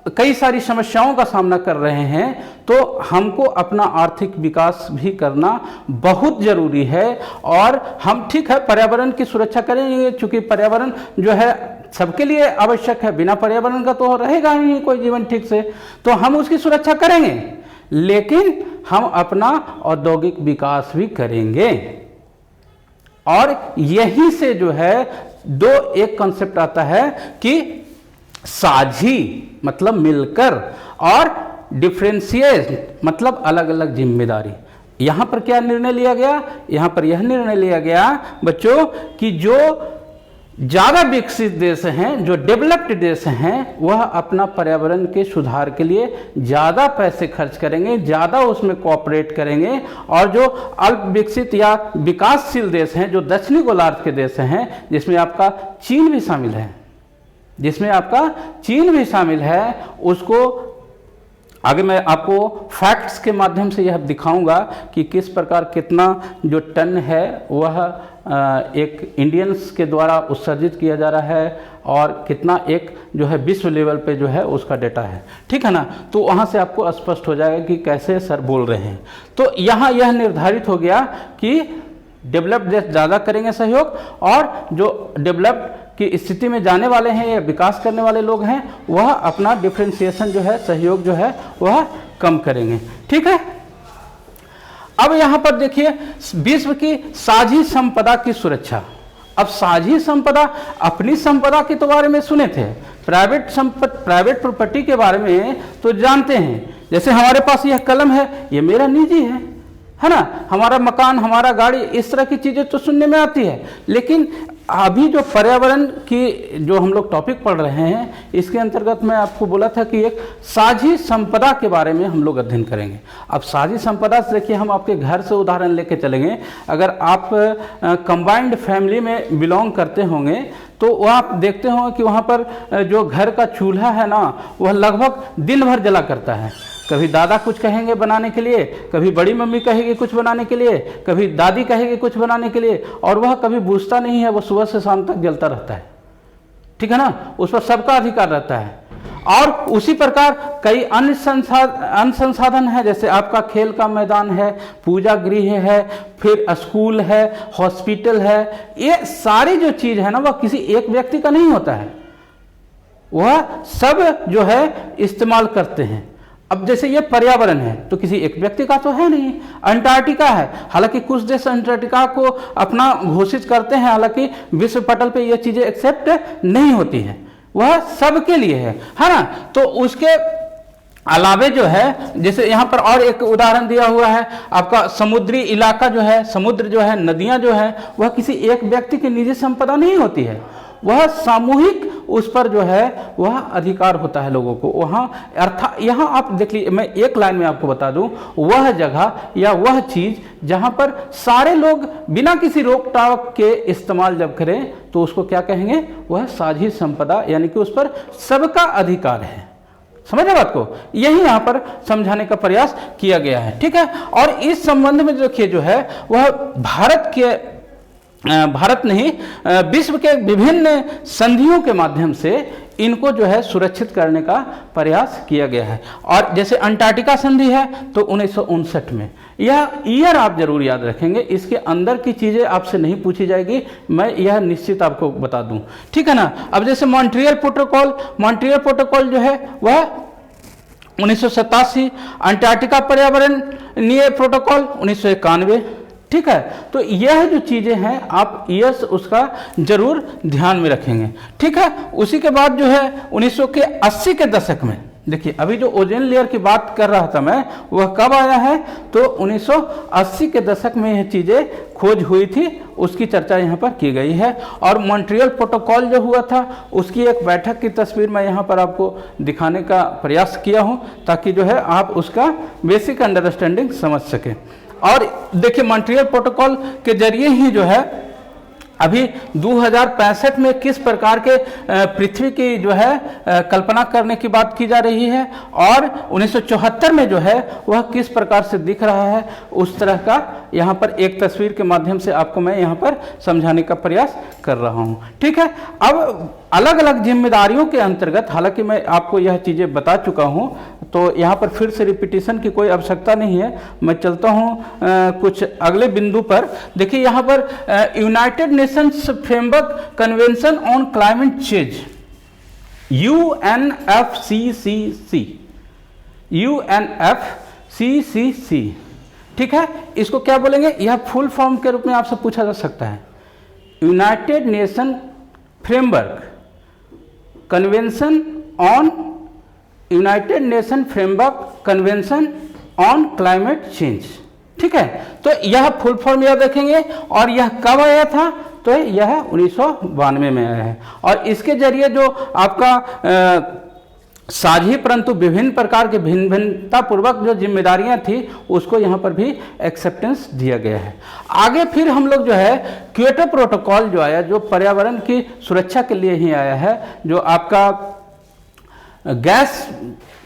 कई सारी समस्याओं का सामना कर रहे हैं। तो हमको अपना आर्थिक विकास भी करना बहुत ज़रूरी है। और हम ठीक है पर्यावरण की सुरक्षा करेंगे, चूँकि पर्यावरण जो है सबके लिए आवश्यक है, बिना पर्यावरण का तो रहेगा ही नहीं कोई जीवन ठीक से, तो हम उसकी सुरक्षा करेंगे, लेकिन हम अपना औद्योगिक विकास भी करेंगे। और यही से जो है एक कॉन्सेप्ट आता है कि साझी मतलब मिलकर और डिफरेंशिएट मतलब अलग अलग जिम्मेदारी। यहां पर क्या निर्णय लिया गया? यहां पर यह निर्णय लिया गया बच्चों कि जो ज़्यादा विकसित देश हैं, जो डेवलप्ड देश हैं, वह अपना पर्यावरण के सुधार के लिए ज़्यादा पैसे खर्च करेंगे, ज़्यादा उसमें कोऑपरेट करेंगे। और जो अल्प विकसित या विकासशील देश हैं, जो दक्षिणी गोलार्ध के देश हैं, जिसमें आपका चीन भी शामिल है, उसको आगे मैं आपको फैक्ट्स के माध्यम से यह दिखाऊंगा कि किस प्रकार कितना जो टन है वह एक इंडियंस के द्वारा उत्सर्जित किया जा रहा है और कितना एक जो है विश्व लेवल पे जो है उसका डेटा है। ठीक है ना। तो वहाँ से आपको स्पष्ट हो जाएगा कि कैसे सर बोल रहे हैं। तो यहाँ यह निर्धारित हो गया कि डेवलप्ड देश ज़्यादा करेंगे सहयोग, और जो डेवलप्ड की स्थिति में जाने वाले हैं या विकास करने वाले लोग हैं वह अपना डिफरेंशिएशन जो है, सहयोग जो है वह कम करेंगे। ठीक है। अब यहां पर देखिए विश्व की साझी संपदा की सुरक्षा। अब साझी संपदा, अपनी संपदा के तो बारे में सुने थे, प्राइवेट प्रॉपर्टी के बारे में तो जानते हैं। जैसे हमारे पास यह कलम है, ये मेरा निजी है ना, हमारा मकान, हमारा गाड़ी, इस तरह की चीजें तो सुनने में आती है। लेकिन अभी जो पर्यावरण की जो हम लोग टॉपिक पढ़ रहे हैं, इसके अंतर्गत मैं आपको बोला था कि एक साझी संपदा के बारे में हम लोग अध्ययन करेंगे। अब साझी संपदा से देखिए, हम आपके घर से उदाहरण लेके चलेंगे। अगर आप कंबाइंड फैमिली में बिलोंग करते होंगे तो वह आप देखते होंगे कि वहाँ पर जो घर का चूल्हा है ना, वह लगभग दिन भर जला करता है। कभी दादा कुछ कहेंगे बनाने के लिए, कभी बड़ी मम्मी कहेगी कुछ बनाने के लिए, कभी दादी कहेगी कुछ बनाने के लिए, और वह कभी बुझता नहीं है, वह सुबह से शाम तक जलता रहता है। ठीक है ना, उस पर सबका अधिकार रहता है। और उसी प्रकार कई अन्य संसाधन है, जैसे आपका खेल का मैदान है, पूजा गृह है, फिर स्कूल है, हॉस्पिटल है। ये सारी जो चीज है ना, वह किसी एक व्यक्ति का नहीं होता है, वह सब जो है इस्तेमाल करते हैं। अब जैसे ये पर्यावरण है तो किसी एक व्यक्ति का तो है नहीं। अंटार्कटिका है, हालांकि कुछ देश अंटार्कटिका को अपना घोषित करते हैं, हालांकि विश्व पटल पे ये चीजें एक्सेप्ट नहीं होती हैं, वह सबके लिए है ना। तो उसके अलावे जो है, जैसे यहाँ पर और एक उदाहरण दिया हुआ है, आपका समुद्री इलाका जो है, समुद्र जो है, नदियां जो है, वह किसी एक व्यक्ति की निजी संपदा नहीं होती है, वह सामूहिक उस पर जो है वह अधिकार होता है लोगों को। वहाँ अर्थात यहाँ आप देख लीजिए, मैं एक लाइन में आपको बता दूं, वह जगह या वह चीज जहाँ पर सारे लोग बिना किसी रोक टाक के इस्तेमाल जब करें तो उसको क्या कहेंगे, वह साझी संपदा, यानी कि उस पर सबका अधिकार है। समझे बात को, यही यहाँ पर समझाने का प्रयास किया गया है। ठीक है, और इस संबंध में देखिए जो है वह भारत नहीं, विश्व के विभिन्न संधियों के माध्यम से इनको जो है सुरक्षित करने का प्रयास किया गया है। और जैसे अंटार्कटिका संधि है तो 1959 में, यह ईयर आप जरूर याद रखेंगे, इसके अंदर की चीजें आपसे नहीं पूछी जाएगी, मैं यह निश्चित आपको बता दूं। ठीक है ना। अब जैसे मॉन्ट्रियल प्रोटोकॉल जो है वह 1987, अंटार्कटिका पर्यावरणीय प्रोटोकॉल 1991। ठीक है, तो यह जो चीजें हैं आप यस उसका जरूर ध्यान में रखेंगे। ठीक है, उसी के बाद जो है 1980 के दशक में, देखिए अभी जो ओजोन लेयर की बात कर रहा था मैं, वह कब आया है, तो 1980 के दशक में यह चीजें खोज हुई थी, उसकी चर्चा यहाँ पर की गई है। और मॉन्ट्रियल प्रोटोकॉल जो हुआ था उसकी एक बैठक की तस्वीर मैं यहाँ पर आपको दिखाने का प्रयास किया हूँ, ताकि जो है आप उसका बेसिक अंडरस्टैंडिंग समझ सकें। और देखिए मॉन्ट्रियल प्रोटोकॉल के जरिए ही जो है अभी 2065 में किस प्रकार के पृथ्वी की जो है कल्पना करने की बात की जा रही है, और 1974 में जो है वह किस प्रकार से दिख रहा है, उस तरह का यहाँ पर एक तस्वीर के माध्यम से आपको मैं यहाँ पर समझाने का प्रयास कर रहा हूँ। ठीक है, अब अलग अलग जिम्मेदारियों के अंतर्गत, हालांकि मैं आपको यह चीज़ें बता चुका हूँ, तो यहाँ पर फिर से रिपीटिशन की कोई आवश्यकता नहीं है। मैं चलता हूँ कुछ अगले बिंदु पर। देखिए यहाँ पर United Nations framework convention on climate change, UNFCCC। ठीक है, इसको क्या बोलेंगे, यह फुल फॉर्म के रूप में आपसे पूछा जा सकता है। United nation framework convention on, United nation framework convention on climate change. ठीक है, तो यह फुल फॉर्म याद रखेंगे। और यह कब आया था, तो यह 1992 में आया है। और इसके जरिए जो आपका साझी परंतु विभिन्न प्रकार के भिन्नता पूर्वक जो जिम्मेदारियां थी उसको यहाँ पर भी एक्सेप्टेंस दिया गया है। आगे फिर हम लोग जो है क्योटो प्रोटोकॉल जो आया, जो पर्यावरण की सुरक्षा के लिए ही आया है, जो आपका गैस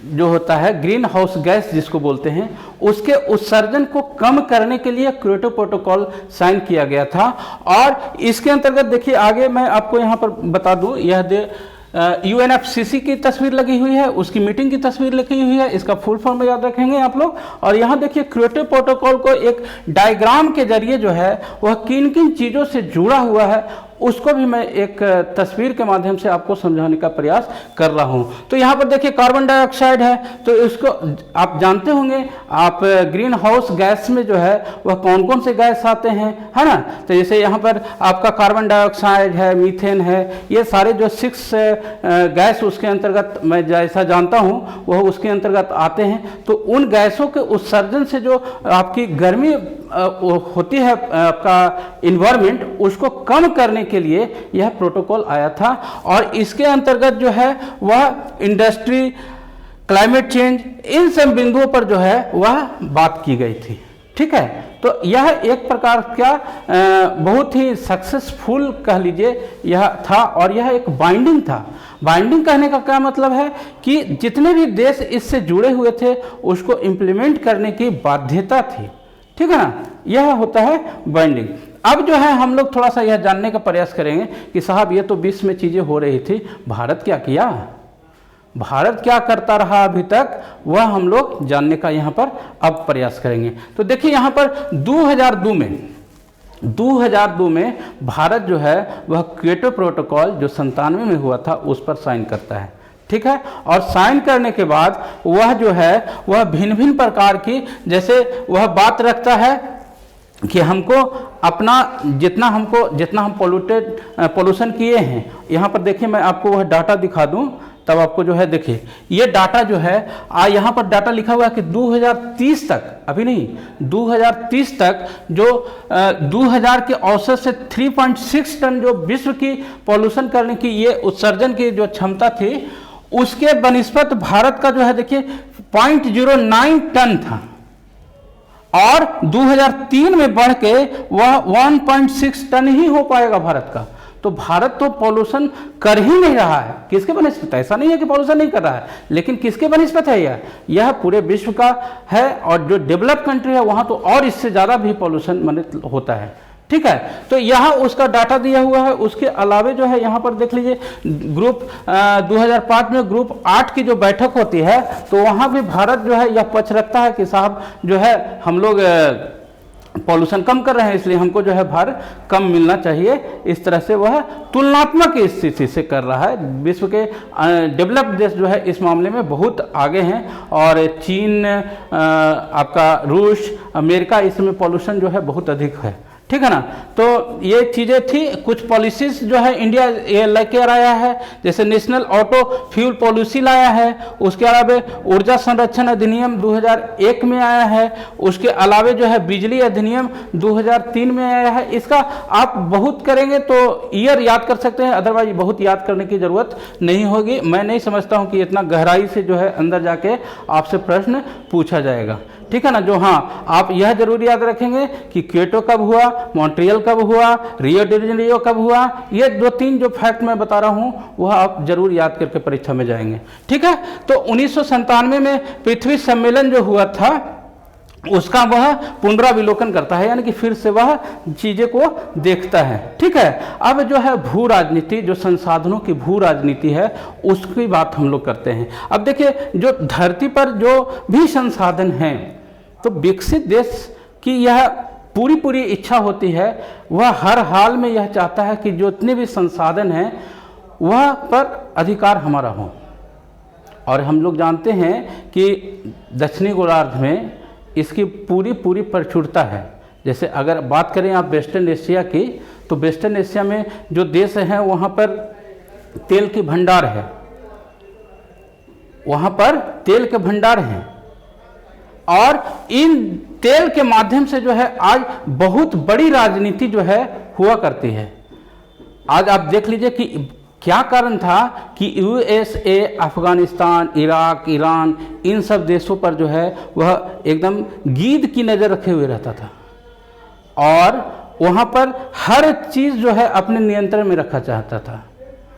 जो होता है ग्रीन हाउस गैस जिसको बोलते हैं, उसके उत्सर्जन को कम करने के लिए क्योटो प्रोटोकॉल साइन किया गया था। और इसके अंतर्गत देखिए आगे मैं आपको यहाँ पर बता दूं, यह UNFCCC की तस्वीर लगी हुई है, उसकी मीटिंग की तस्वीर लगी हुई है, इसका फुल फॉर्म याद रखेंगे आप लोग। और यहाँ देखिए क्योटो प्रोटोकॉल को एक डायग्राम के जरिए जो है वह किन किन चीज़ों से जुड़ा हुआ है उसको भी मैं एक तस्वीर के माध्यम से आपको समझाने का प्रयास कर रहा हूं। तो यहाँ पर देखिए कार्बन डाइऑक्साइड है, तो इसको आप जानते होंगे, आप ग्रीन हाउस गैस में जो है वह कौन कौन से गैस आते हैं, है ना। तो जैसे यहाँ पर आपका कार्बन डाइऑक्साइड है, मीथेन है, ये सारे जो 6 गैस उसके अंतर्गत मैं जैसा जानता हूँ वह उसके अंतर्गत आते हैं। तो उन गैसों के उत्सर्जन से जो आपकी गर्मी होती है, आपका इन्वायरमेंट, उसको कम करने के लिए यह प्रोटोकॉल आया था। और इसके अंतर्गत जो है वह इंडस्ट्री, क्लाइमेट चेंज, इन सब बिंदुओं पर जो है वह बात की गई थी। ठीक है, तो यह एक प्रकार का बहुत ही सक्सेसफुल कह लीजिए यह था, और यह एक बाइंडिंग था। बाइंडिंग कहने का क्या मतलब है कि जितने भी देश इससे जुड़े हुए थे उसको इम्प्लीमेंट करने की बाध्यता थी। ठीक है ना, यह होता है बाइंडिंग। अब जो है हम लोग थोड़ा सा यह जानने का प्रयास करेंगे कि साहब ये तो विश्व में चीज़ें हो रही थी, भारत क्या किया, भारत क्या करता रहा अभी तक, वह हम लोग जानने का यहाँ पर अब प्रयास करेंगे। तो देखिए यहाँ पर 2002 में भारत जो है वह क्योटो प्रोटोकॉल जो 97 में हुआ था उस पर साइन करता है। ठीक है, और साइन करने के बाद वह जो है वह भिन्न भिन्न प्रकार की, जैसे वह बात रखता है कि हमको अपना जितना हम पोल्यूशन किए हैं, यहाँ पर देखिए मैं आपको वह डाटा दिखा दूं तब आपको जो है देखिए ये डाटा जो है यहाँ पर डाटा लिखा हुआ है कि 2030 तक, अभी नहीं 2030 तक जो 2000 के औसत से 3.6 टन जो विश्व की पॉल्यूशन करने की ये उत्सर्जन की जो क्षमता थी, उसके बनिस्पत भारत का जो है देखिए 0.09 टन था, और 2003 में बढ़ के वह 1.6 टन ही हो पाएगा भारत का। तो भारत तो पॉल्यूशन कर ही नहीं रहा है, किसके बनिस्पत? ऐसा नहीं है कि पॉल्यूशन नहीं कर रहा है, लेकिन किसके बनिस्पत है यह पूरे विश्व का है, और जो डेवलप कंट्री है वहां तो और इससे ज्यादा भी पॉल्यूशन होता है। ठीक है, तो यहाँ उसका डाटा दिया हुआ है। उसके अलावे जो है यहाँ पर देख लीजिए ग्रुप 2005 में ग्रुप 8 की जो बैठक होती है, तो वहाँ भी भारत जो है यह पक्ष रखता है कि साहब जो है हम लोग पॉल्यूशन कम कर रहे हैं, इसलिए हमको जो है भार कम मिलना चाहिए। इस तरह से वह तुलनात्मक स्थिति से कर रहा है। विश्व के डेवलप्ड देश जो है इस मामले में बहुत आगे हैं, और चीन, आपका रूस, अमेरिका, इसमें पॉल्यूशन जो है बहुत अधिक है। ठीक है ना, तो ये चीज़ें थी। कुछ पॉलिसीज जो है इंडिया ये लेकर आया है, जैसे नेशनल ऑटो फ्यूल पॉलिसी लाया है, उसके अलावा ऊर्जा संरक्षण अधिनियम 2001 में आया है, उसके अलावा जो है बिजली अधिनियम 2003 में आया है। इसका आप बहुत करेंगे तो ईयर याद कर सकते हैं, अदरवाइज बहुत याद करने की जरूरत नहीं होगी। मैं नहीं समझता हूँ कि इतना गहराई से जो है अंदर जाके आपसे प्रश्न पूछा जाएगा। ठीक है ना, जो हाँ आप यह जरूर याद रखेंगे कि क्योटो कब हुआ, मॉन्ट्रियल कब हुआ, रियो डी जेनेरियो कब हुआ, ये 2-3 जो फैक्ट मैं बता रहा हूँ वह आप जरूर याद करके परीक्षा में जाएंगे। ठीक है, तो 1997 में पृथ्वी सम्मेलन जो हुआ था उसका वह पुनराविलोकन करता है, यानी कि फिर से वह चीजें को देखता है। ठीक है, अब जो है भू राजनीति, जो संसाधनों की भू राजनीति है, उसकी बात हम लोग करते हैं। अब देखिए जो धरती पर जो भी संसाधन हैं, तो विकसित देश की यह पूरी इच्छा होती है, वह हर हाल में यह चाहता है कि जितने भी संसाधन हैं वह पर अधिकार हमारा हो। और हम लोग जानते हैं कि दक्षिणी गोलार्ध में इसकी पूरी प्रचुरता है। जैसे अगर बात करें आप वेस्टर्न एशिया की, तो वेस्टर्न एशिया में जो देश हैं वहाँ पर तेल के भंडार है, वहाँ पर तेल के भंडार हैं, और इन तेल के माध्यम से जो है आज बहुत बड़ी राजनीति जो है हुआ करती है। आज आप देख लीजिए कि क्या कारण था कि यूएसए, अफगानिस्तान, इराक, ईरान, इन सब देशों पर जो है वह एकदम गीद की नज़र रखे हुए रहता था, और वहाँ पर हर चीज़ जो है अपने नियंत्रण में रखा चाहता था।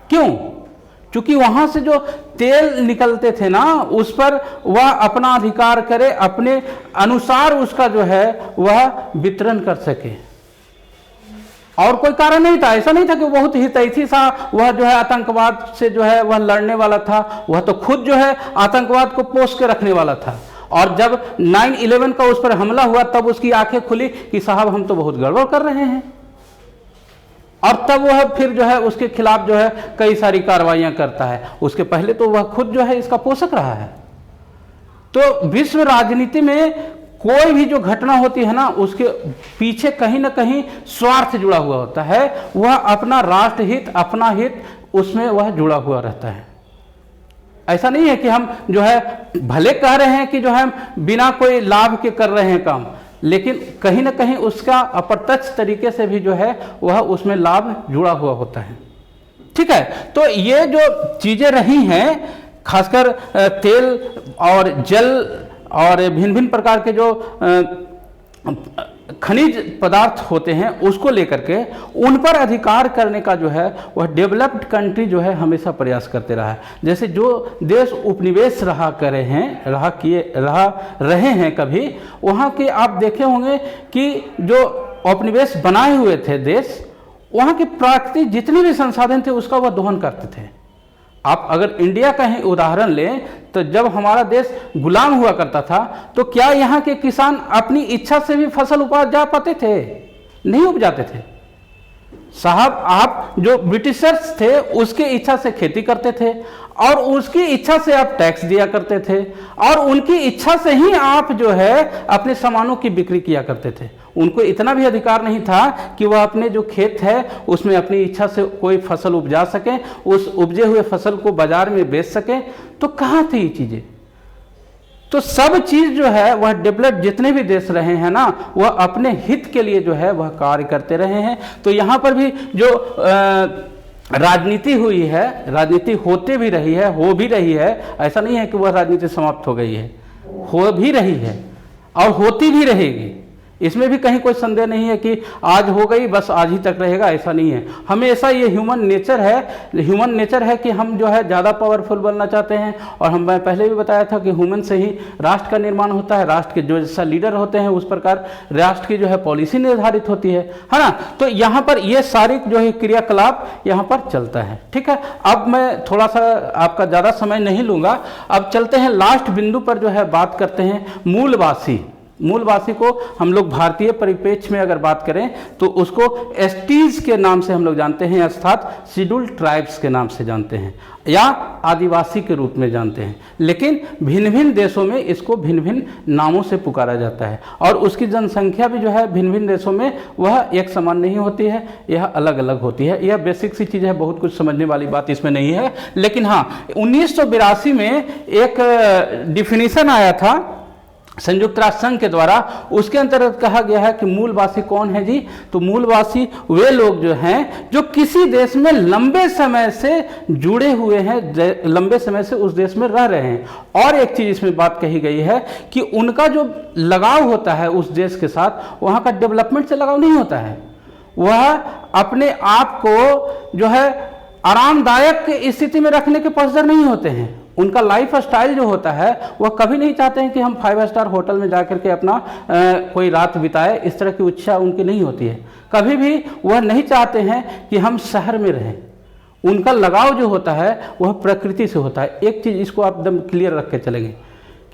क्यों? क्योंकि वहाँ से जो तेल निकलते थे ना, उस पर वह अपना अधिकार करे, अपने अनुसार उसका जो है वह वितरण कर सके, और कोई कारण नहीं था। ऐसा नहीं था कि बहुत हितैषी सा वह जो है आतंकवाद से जो है वह लड़ने वाला था, वह तो खुद जो है आतंकवाद को पोष के रखने वाला था। और जब 9/11 का उस पर हमला हुआ तब उसकी आंखें खुली कि साहब हम तो बहुत गड़बड़ कर रहे हैं। और तब वह फिर जो है उसके खिलाफ जो है कई सारी कार्रवाइयां करता है। उसके पहले तो वह खुद जो है इसका पोषक रहा है। तो विश्व राजनीति में कोई भी जो घटना होती है ना, उसके पीछे कहीं ना कहीं स्वार्थ जुड़ा हुआ होता है। वह अपना राष्ट्रहित, अपना हित, उसमें वह जुड़ा हुआ रहता है। ऐसा नहीं है कि हम जो है भले कह रहे हैं कि जो है बिना कोई लाभ के कर रहे हैं काम, लेकिन कहीं ना कहीं उसका अप्रत्यक्ष तरीके से भी जो है वह उसमें लाभ जुड़ा हुआ होता है। ठीक है, तो ये जो चीजें रही हैं, खासकर तेल और जल और भिन्न भिन्न प्रकार के जो खनिज पदार्थ होते हैं, उसको लेकर के उन पर अधिकार करने का जो है वह डेवलप्ड कंट्री जो है हमेशा प्रयास करते रहा है। जैसे जो देश उपनिवेश रहा रहे हैं कभी, वहाँ के आप देखे होंगे कि जो उपनिवेश बनाए हुए थे देश, वहाँ के प्राकृतिक जितने भी संसाधन थे उसका वह दोहन करते थे। आप अगर इंडिया का ही उदाहरण लें तो जब हमारा देश गुलाम हुआ करता था तो क्या यहाँ के किसान अपनी इच्छा से भी फसल उपजा पाते थे? नहीं उपजाते थे साहब। आप जो ब्रिटिशर्स थे उसकी इच्छा से खेती करते थे और उसकी इच्छा से आप टैक्स दिया करते थे और उनकी इच्छा से ही आप जो है अपने सामानों की बिक्री किया करते थे। उनको इतना भी अधिकार नहीं था कि वह अपने जो खेत है उसमें अपनी इच्छा से कोई फसल उपजा सके, उस उपजे हुए फसल को बाजार में बेच सके। तो कहाँ थी ये चीजें? तो सब चीज जो है वह डेवलप जितने भी देश रहे हैं ना, वह अपने हित के लिए जो है वह कार्य करते रहे हैं। तो यहाँ पर भी जो राजनीति हुई है, राजनीति होते भी रही है, हो भी रही है। ऐसा नहीं है कि वह राजनीति समाप्त हो गई है, हो भी रही है और होती भी रहेगी। इसमें भी कहीं कोई संदेह नहीं है कि आज हो गई बस आज ही तक रहेगा, ऐसा नहीं है। हमेशा ये ह्यूमन नेचर है कि हम जो है ज़्यादा पावरफुल बनना चाहते हैं। और मैं पहले भी बताया था कि ह्यूमन से ही राष्ट्र का निर्माण होता है। राष्ट्र के जो जैसा लीडर होते हैं उस प्रकार राष्ट्र की जो है पॉलिसी निर्धारित होती है ना। तो यहाँ पर ये सारी जो है क्रियाकलाप यहाँ पर चलता है। ठीक है, अब मैं थोड़ा सा आपका ज़्यादा समय नहीं लूँगा। अब चलते हैं लास्ट बिंदु पर, जो है बात करते हैं मूलवासी को हम लोग भारतीय परिप्रेक्ष्य में अगर बात करें तो उसको एसटीज के नाम से हम लोग जानते हैं, अर्थात शेड्यूल्ड ट्राइब्स के नाम से जानते हैं या आदिवासी के रूप में जानते हैं। लेकिन भिन्न भिन्न देशों में इसको भिन्न भिन्न नामों से पुकारा जाता है और उसकी जनसंख्या भी जो है भिन्न भिन्न देशों में वह एक समान नहीं होती है, यह अलग अलग होती है। यह बेसिक सी चीज़ है, बहुत कुछ समझने वाली बात इसमें नहीं है। लेकिन हाँ, 1982 में एक डिफिनीशन आया था संयुक्त राष्ट्र संघ के द्वारा। उसके अंतर्गत कहा गया है कि मूलवासी कौन है जी? तो मूलवासी वे लोग जो हैं जो किसी देश में लंबे समय से जुड़े हुए हैं, लंबे समय से उस देश में रह रहे हैं। और एक चीज इसमें बात कही गई है कि उनका जो लगाव होता है उस देश के साथ, वहां का डेवलपमेंट से लगाव नहीं होता है। वह अपने आप को जो है आरामदायक स्थिति में रखने के पक्षधर नहीं होते हैं। उनका लाइफ स्टाइल जो होता है वह कभी नहीं चाहते हैं कि हम 5 स्टार होटल में जाकर के अपना कोई रात बिताए, इस तरह की इच्छा उनकी नहीं होती है। कभी भी वह नहीं चाहते हैं कि हम शहर में रहें। उनका लगाव जो होता है वह प्रकृति से होता है। एक चीज़ इसको आप एकदम क्लियर रख के चलेंगे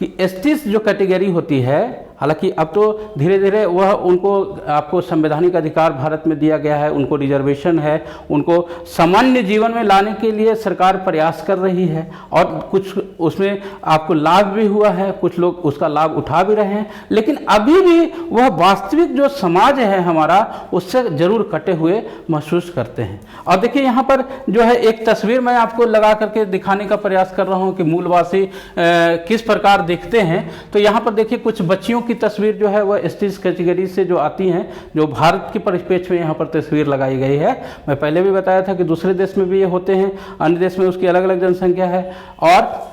कि एसटीज जो कैटेगरी होती है, हालांकि अब तो धीरे धीरे वह उनको आपको संवैधानिक अधिकार भारत में दिया गया है, उनको रिजर्वेशन है, उनको सामान्य जीवन में लाने के लिए सरकार प्रयास कर रही है और कुछ उसमें आपको लाभ भी हुआ है, कुछ लोग उसका लाभ उठा भी रहे हैं। लेकिन अभी भी वह वास्तविक जो समाज है हमारा, उससे जरूर कटे हुए महसूस करते हैं। और देखिए यहाँ पर जो है एक तस्वीर मैं आपको लगा करके दिखाने का प्रयास कर रहा हूँ कि मूलवासी किस प्रकार दिखते हैं। तो यहाँ पर देखिए कुछ बच्चियों की तस्वीर जो है वह एसटीज कैटेगरी से जो आती हैं, जो भारत के परिप्रेक्ष्य में यहाँ पर तस्वीर लगाई गई है। मैं पहले भी बताया था कि दूसरे देश में भी ये होते हैं, अन्य देश में उसकी अलग अलग जनसंख्या है और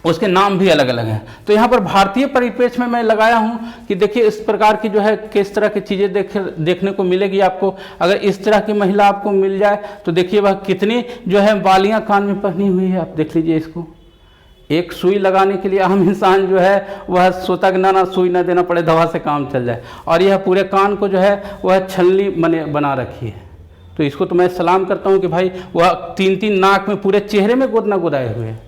उसके नाम भी अलग अलग हैं। तो यहाँ पर भारतीय परिप्रेक्ष्य में मैं लगाया हूँ कि देखिए इस प्रकार की जो है किस तरह की चीज़ें देखने को मिलेगी आपको। अगर इस तरह की महिला आपको मिल जाए तो देखिए वह कितनी जो है बालियाँ कान में पहनी हुई है, आप देख लीजिए इसको। एक सुई लगाने के लिए आम इंसान जो है वह सोता कि ना सुई ना देना पड़े, दवा से काम चल जाए। और यह पूरे कान को जो है वह छलनी बना रखी है। तो इसको तो मैं सलाम करता हूँ कि भाई वह 3-3 नाक में पूरे चेहरे में गोदना गोदाए हुए हैं।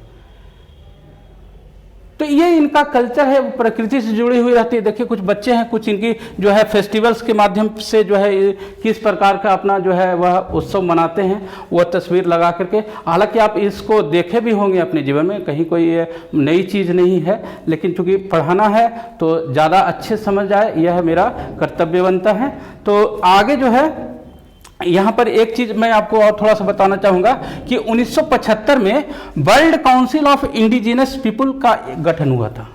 तो ये इनका कल्चर है, वो प्रकृति से जुड़ी हुई रहती है। देखिए कुछ बच्चे हैं, कुछ इनकी जो है फेस्टिवल्स के माध्यम से जो है किस प्रकार का अपना जो है वह उत्सव मनाते हैं, वह तस्वीर लगा करके। हालांकि आप इसको देखे भी होंगे अपने जीवन में, कहीं कोई ये नई चीज़ नहीं है, लेकिन चूंकि पढ़ाना है तो ज़्यादा अच्छे समझ आए, यह मेरा कर्तव्य बनता है। तो आगे जो है यहाँ पर एक चीज मैं आपको और थोड़ा सा बताना चाहूँगा कि 1975 में world council of indigenous people का गठन हुआ था।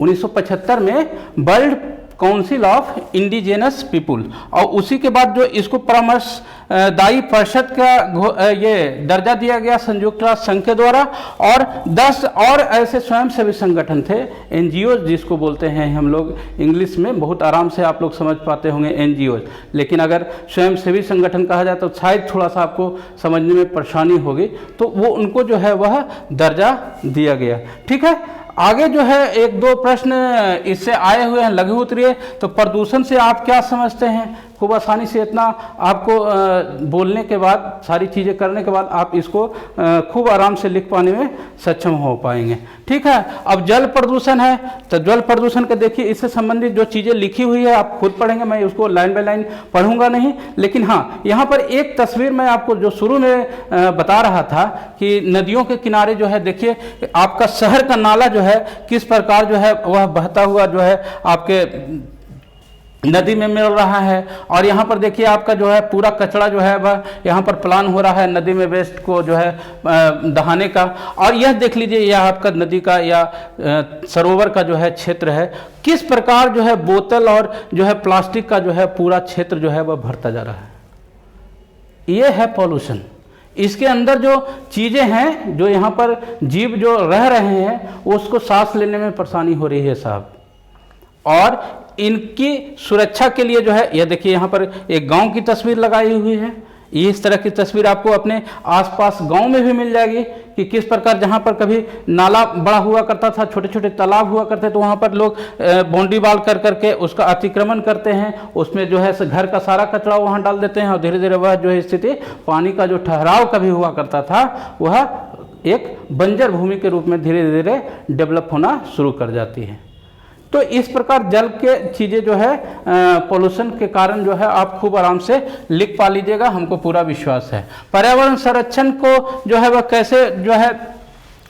1975 में world council of indigenous people, और उसी के बाद जो इसको परामर्शदायी परिषद का ये दर्जा दिया गया संयुक्त राष्ट्र संघ के द्वारा, और 10 और ऐसे स्वयंसेवी संगठन थे, एनजीओ जिसको बोलते हैं हम लोग इंग्लिश में, बहुत आराम से आप लोग समझ पाते होंगे एनजीओ, लेकिन अगर स्वयंसेवी संगठन कहा जाए तो शायद थोड़ा सा आपको समझने में परेशानी होगी, तो वो उनको जो है वह दर्जा दिया गया। ठीक है, आगे जो है एक दो प्रश्न इससे आए हुए हैं लघु उत्तरीय। तो प्रदूषण से आप क्या समझते हैं? खूब आसानी से इतना आपको बोलने के बाद, सारी चीज़ें करने के बाद आप इसको खूब आराम से लिख पाने में सक्षम हो पाएंगे। ठीक है, अब जल प्रदूषण है, तो जल प्रदूषण के देखिए इससे संबंधित जो चीज़ें लिखी हुई है आप खुद पढ़ेंगे, मैं उसको लाइन बाय लाइन पढ़ूंगा नहीं, लेकिन हाँ यहाँ पर एक तस्वीर मैं आपको जो शुरू में बता रहा था कि नदियों के किनारे जो है देखिए आपका शहर का नाला जो है किस प्रकार जो है वह बहता हुआ जो है आपके नदी में मिल रहा है, और यहाँ पर देखिए आपका जो है पूरा कचरा जो है वह यहाँ पर प्लान हो रहा है नदी में वेस्ट को जो है दहाने का। और यह देख लीजिए यह आपका नदी का या सरोवर का जो है क्षेत्र है, किस प्रकार जो है बोतल और जो है प्लास्टिक का जो है पूरा क्षेत्र जो है वह भरता जा रहा है। ये है पॉल्यूशन। इसके अंदर जो चीज़ें हैं, जो यहाँ पर जीव जो रह रहे हैं, उसको सांस लेने में परेशानी हो रही है साहब। और इनकी सुरक्षा के लिए जो है, यह देखिए यहाँ पर एक गांव की तस्वीर लगाई हुई है। इस तरह की तस्वीर आपको अपने आसपास गांव में भी मिल जाएगी कि किस प्रकार जहाँ पर कभी नाला बड़ा हुआ करता था, छोटे छोटे तालाब हुआ करते, तो वहाँ पर लोग बाउंड्री वाल कर करके उसका अतिक्रमण करते हैं, उसमें जो है घर का सारा कचरा वहाँ डाल देते हैं, और धीरे धीरे वह जो है स्थिति पानी का जो ठहराव कभी हुआ करता था वह एक बंजर भूमि के रूप में धीरे धीरे डेवलप होना शुरू कर जाती है। तो इस प्रकार जल के चीज़ें जो है पोल्यूशन के कारण जो है आप खूब आराम से लिख पा लीजिएगा, हमको पूरा विश्वास है। पर्यावरण संरक्षण को जो है वह कैसे जो है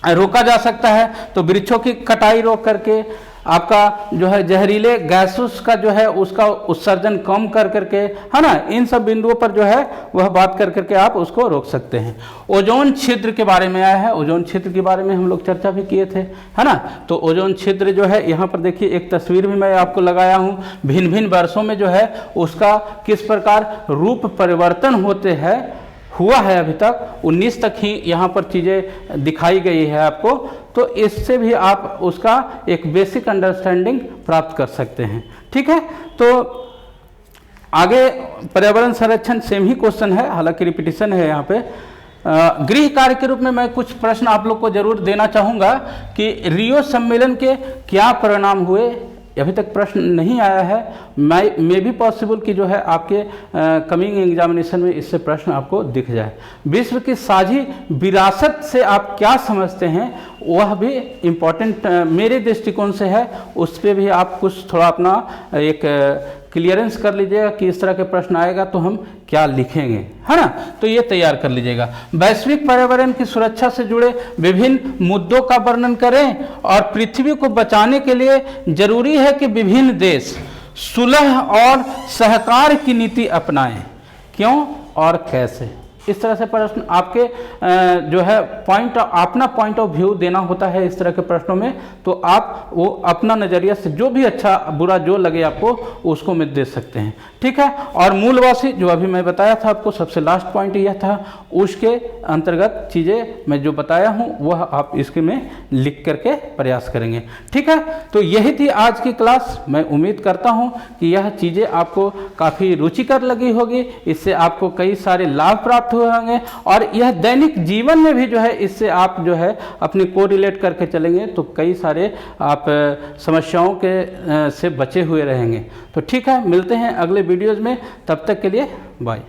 रोका जा सकता है? तो वृक्षों की कटाई रोक करके, आपका जो है जहरीले गैसेस का जो है उसका उत्सर्जन कम कर करके, है ना, इन सब बिंदुओं पर जो है वह बात कर करके आप उसको रोक सकते हैं। ओजोन छिद्र के बारे में आया है, ओजोन छिद्र के बारे में हम लोग चर्चा भी किए थे, है ना। तो ओजोन छिद्र जो है यहाँ पर देखिए एक तस्वीर भी मैं आपको लगाया हूँ, भिन्न भिन्न वर्षों में जो है उसका किस प्रकार रूप परिवर्तन होते हैं हुआ है। अभी तक 19 तक ही यहाँ पर चीज़ें दिखाई गई है आपको, तो इससे भी आप उसका एक बेसिक अंडरस्टैंडिंग प्राप्त कर सकते हैं। ठीक है, तो आगे पर्यावरण संरक्षण सेम ही क्वेश्चन है, हालांकि रिपीटिशन है यहाँ पे। गृह कार्य के रूप में मैं कुछ प्रश्न आप लोग को जरूर देना चाहूँगा कि रियो सम्मेलन के क्या परिणाम हुए। अभी तक प्रश्न नहीं आया है, मे भी पॉसिबल कि जो है आपके कमिंग एग्जामिनेशन में इससे प्रश्न आपको दिख जाए। विश्व की साझी विरासत से आप क्या समझते हैं, वह भी इम्पोर्टेंट मेरे दृष्टिकोण से है, उस पर भी आप कुछ थोड़ा अपना एक क्लियरेंस कर लीजिएगा कि इस तरह के प्रश्न आएगा तो हम क्या लिखेंगे, है ना। तो ये तैयार कर लीजिएगा। वैश्विक पर्यावरण की सुरक्षा से जुड़े विभिन्न मुद्दों का वर्णन करें, और पृथ्वी को बचाने के लिए जरूरी है कि विभिन्न देश सुलह और सहकार की नीति अपनाएं, क्यों और कैसे। इस तरह से प्रश्न आपके जो है अपना पॉइंट ऑफ व्यू देना होता है इस तरह के प्रश्नों में, तो आप वो अपना नज़रिया से जो भी अच्छा बुरा जो लगे आपको उसको में दे सकते हैं। ठीक है, और मूलवासी जो अभी मैं बताया था आपको, सबसे लास्ट पॉइंट यह था, उसके अंतर्गत चीज़ें मैं जो बताया हूँ वह आप इसके में लिख करके प्रयास करेंगे। ठीक है, तो यही थी आज की क्लास। मैं उम्मीद करता हूँ कि यह चीज़ें आपको काफ़ी रुचिकर लगी होगी, इससे आपको कई सारे लाभ प्राप्त होंगे, और यह दैनिक जीवन में भी जो है इससे आप जो है अपने को रिलेट करके चलेंगे तो कई सारे आप समस्याओं के से बचे हुए रहेंगे। तो ठीक है, मिलते हैं अगले वीडियोज़ में, तब तक के लिए बाय।